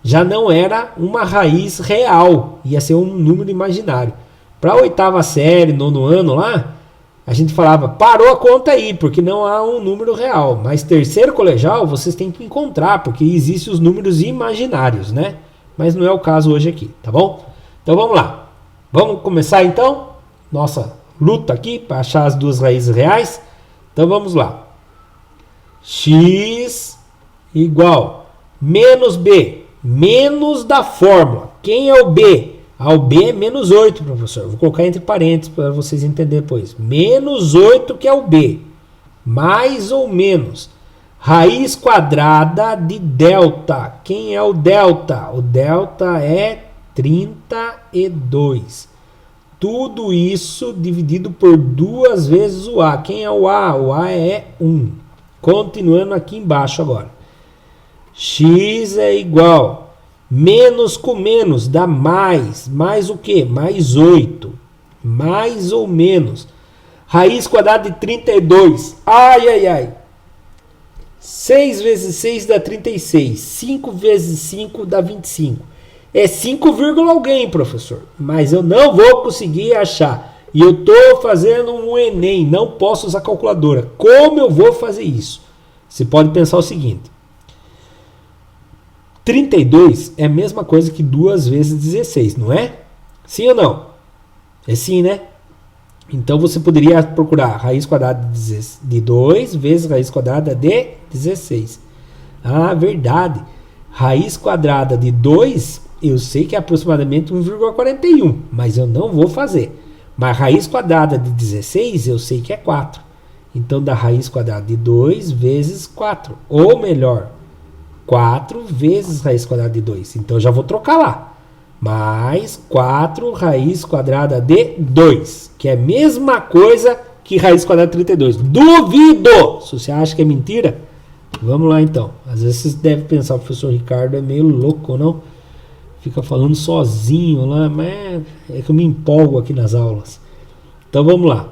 já não era uma raiz real, ia ser um número imaginário. Para a oitava série, nono ano lá, a gente falava, parou a conta aí, porque não há um número real. Mas terceiro colegial, vocês têm que encontrar, porque existem os números imaginários, né? Mas não é o caso hoje aqui, tá bom? Então vamos lá. Vamos começar então nossa luta aqui para achar as duas raízes reais. Então vamos lá. X igual menos B, menos da fórmula. Quem é o B? O B é menos 8, professor. Vou colocar entre parênteses para vocês entenderem depois. Menos 8 que é o B. Mais ou menos. Raiz quadrada de delta. Quem é o delta? O delta é 32. Tudo isso dividido por 2 vezes o A. Quem é o A? O A é 1. Continuando aqui embaixo agora. X é igual. Menos com menos dá mais. Mais o quê? Mais 8. Mais ou menos. Raiz quadrada de 32. Ai, ai, ai. 6 vezes 6 dá 36. 5 vezes 5 dá 25. É 5, alguém, professor. Mas eu não vou conseguir achar. E eu estou fazendo um Enem. Não posso usar calculadora. Como eu vou fazer isso? Você pode pensar o seguinte. 32 é a mesma coisa que 2 vezes 16, não é? Sim ou não? É sim, né? Então você poderia procurar raiz quadrada de 2 vezes raiz quadrada de 16. Ah, verdade. Raiz quadrada de 2, eu sei que é aproximadamente 1,41, mas eu não vou fazer. Mas raiz quadrada de 16, eu sei que é 4. Então dá raiz quadrada de 2 vezes 4. Ou melhor, 4 vezes raiz quadrada de 2. Então eu já vou trocar lá. Mais 4 raiz quadrada de 2, que é a mesma coisa que raiz quadrada de 32. Duvido! Se você acha que é mentira, vamos lá então. Às vezes você deve pensar, o professor Ricardo é meio louco, não? Fica falando sozinho lá, mas é que eu me empolgo aqui nas aulas. Então vamos lá.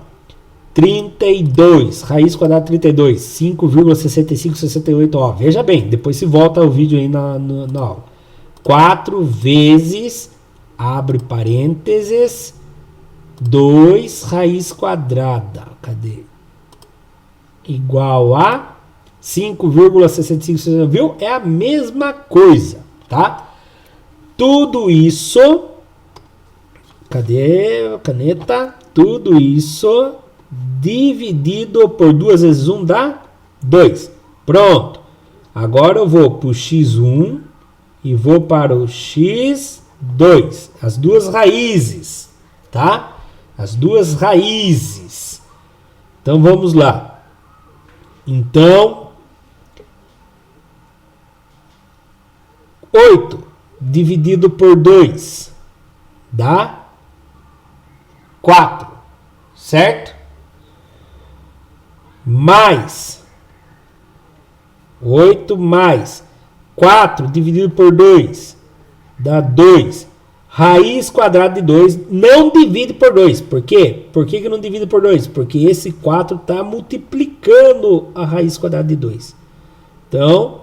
32, raiz quadrada de 32, 5,6568. Ó, veja bem, depois se volta o vídeo aí na aula. 4 vezes, abre parênteses, 2 raiz quadrada, cadê? Igual a 5,65, viu? É a mesma coisa, tá? Tudo isso, cadê a caneta? Tudo isso dividido por 2 vezes 1 dá 2. Pronto. Agora eu vou para o x1 e vou para o x2. As duas raízes, tá? As duas raízes. Então vamos lá. Então, 8 dividido por 2 dá 4, certo? Mais 8 mais 4 dividido por 2 dá 2. Raiz quadrada de 2 não divide por 2. Por quê? Por que não divide por 2? Porque esse 4 está multiplicando a raiz quadrada de 2. Então,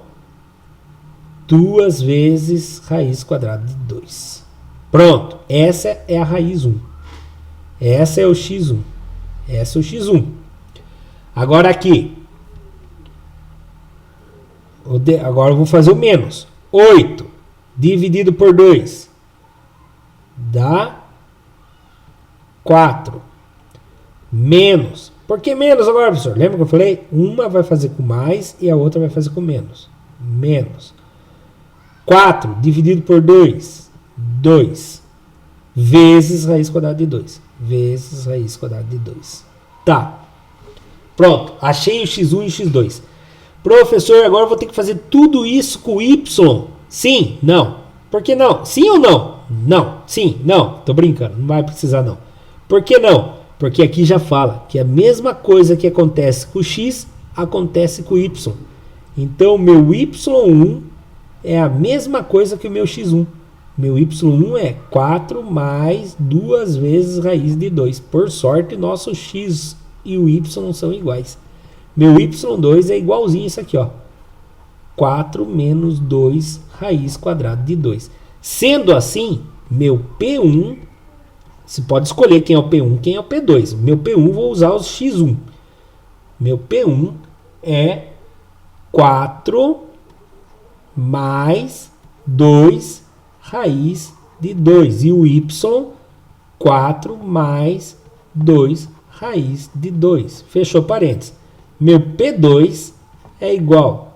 2 vezes raiz quadrada de 2. Pronto. Essa é a raiz 1. Essa é o x1. Essa é o x1. Agora aqui. Agora eu vou fazer o menos. 8 dividido por 2 dá 4. Menos. Por que menos agora, professor? Lembra que eu falei? Uma vai fazer com mais e a outra vai fazer com menos. Menos. 4 dividido por 2, 2. Vezes raiz quadrada de 2. Vezes raiz quadrada de 2. Tá. Pronto. Achei o x1 e o x2. Professor, agora eu vou ter que fazer tudo isso com y. Sim, não. Por que não? Sim ou não? Não. Sim, não. Tô brincando, não vai precisar não. Por que não? Porque aqui já fala que a mesma coisa que acontece com o x, acontece com o y. Então, o meu y1 é a mesma coisa que o meu x1. Meu y1 é 4 mais 2 vezes raiz de 2. Por sorte, nosso x e o y são iguais. Meu y2 é igualzinho isso aqui, ó. 4 menos 2 raiz quadrada de 2. Sendo assim, meu P1, você pode escolher quem é o P1 e quem é o P2. Meu P1 vou usar o x1. Meu P1 é 4 mais 2 raiz de 2. E o y, 4 mais 2 raiz de 2. Fechou parênteses. Meu P2 é igual a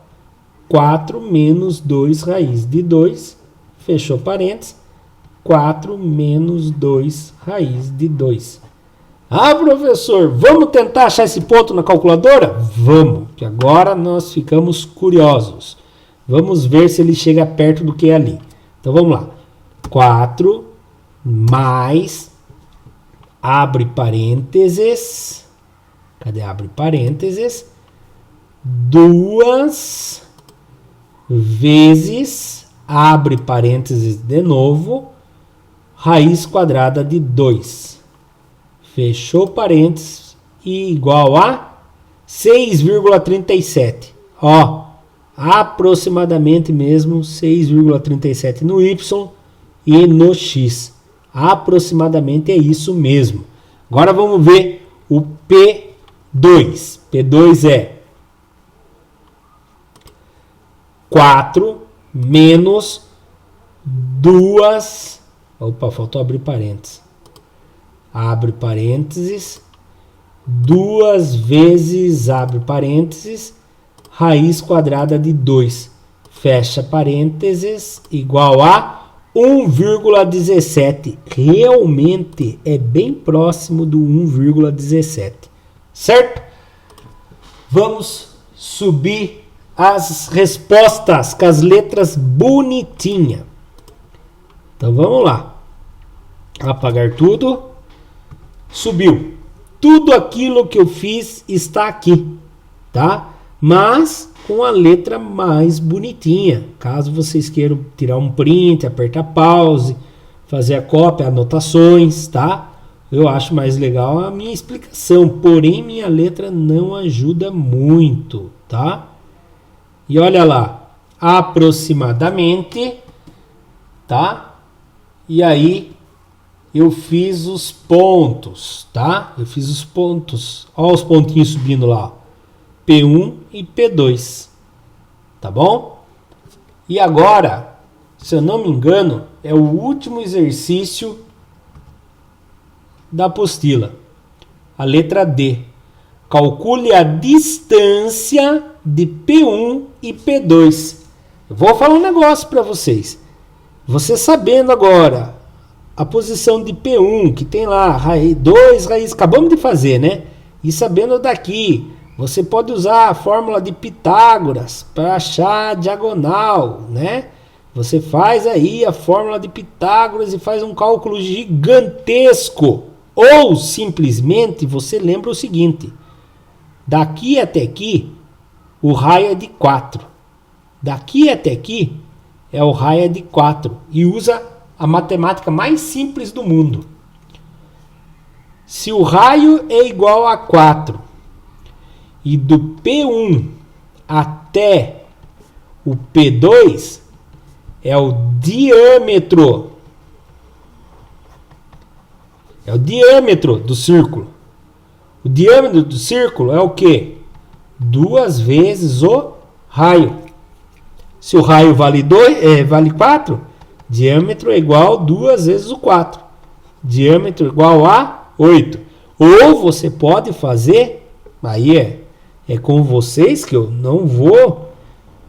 4 menos 2 raiz de 2, fechou parênteses, 4 menos 2 raiz de 2. Ah, professor, vamos tentar achar esse ponto na calculadora? Vamos, que agora nós ficamos curiosos. Vamos ver se ele chega perto do que é ali. Então vamos lá. 4 mais, abre parênteses, cadê? Abre parênteses. 2 vezes, abre parênteses de novo, raiz quadrada de 2. Fechou parênteses e igual a 6,37. Ó, aproximadamente mesmo 6,37 no y e no x. Aproximadamente é isso mesmo. Agora vamos ver o P2. P2 é 4 menos 2... Opa, faltou abrir parênteses. Abre parênteses. 2 vezes, abre parênteses, raiz quadrada de 2. Fecha parênteses, igual a 1,17. Realmente é bem próximo do 1,17. Certo? Vamos subir as respostas com as letras bonitinhas. Então vamos lá. Apagar tudo. Subiu. Tudo aquilo que eu fiz está aqui, tá? Mas com a letra mais bonitinha. Caso vocês queiram tirar um print, apertar pause, fazer a cópia, anotações, tá? Eu acho mais legal a minha explicação, porém minha letra não ajuda muito, tá? E olha lá, aproximadamente, tá? E aí eu fiz os pontos, tá? Eu fiz os pontos. Olha os pontinhos subindo lá. P1 e P2. Tá bom? E agora, se eu não me engano, é o último exercício da apostila. A letra D. Calcule a distância de P1 e P2. Eu vou falar um negócio para vocês. Você sabendo agora a posição de P1, que tem lá 2 raízes, acabamos de fazer, né? E sabendo daqui, você pode usar a fórmula de Pitágoras para achar a diagonal, né? Você faz aí a fórmula de Pitágoras e faz um cálculo gigantesco. Ou simplesmente você lembra o seguinte: daqui até aqui, o raio é de 4. Daqui até aqui, o raio é de 4. E usa a matemática mais simples do mundo. Se o raio é igual a 4 e do P1 até o P2 é o diâmetro. É o diâmetro do círculo. O diâmetro do círculo é o quê? 2 vezes o raio. Se o raio vale 4, diâmetro é igual a 2 vezes o 4. Diâmetro igual a 8. Ou você pode fazer, aí é com vocês, que eu não vou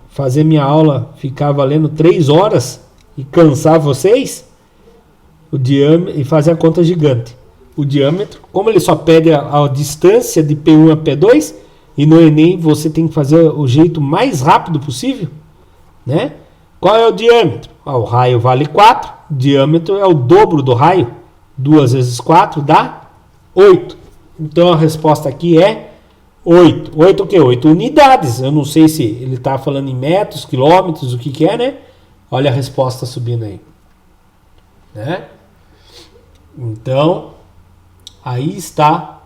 fazer minha aula ficar valendo 3 horas e cansar vocês, o diâmetro, e fazer a conta gigante. O diâmetro, como ele só pede a distância de P1 a P2, e no Enem você tem que fazer o jeito mais rápido possível, né? Qual é o diâmetro? O raio vale 4, o diâmetro é o dobro do raio. 2 vezes 4 dá 8. Então a resposta aqui é 8. 8 o quê? 8 unidades. Eu não sei se ele está falando em metros, quilômetros, o que é, né? Olha a resposta subindo aí. Né? Então, aí está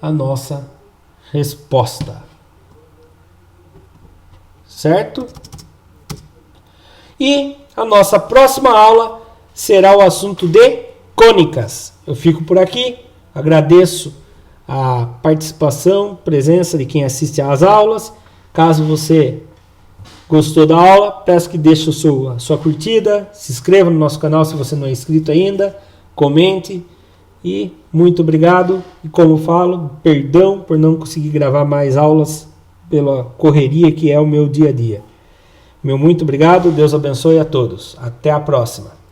a nossa resposta. Certo? E a nossa próxima aula será o assunto de cônicas. Eu fico por aqui, agradeço a participação, presença de quem assiste às aulas. Caso você gostou da aula, peço que deixe a sua curtida, se inscreva no nosso canal se você não é inscrito ainda, comente e muito obrigado. E como falo, perdão por não conseguir gravar mais aulas pela correria que é o meu dia a dia. Meu muito obrigado, Deus abençoe a todos. Até a próxima.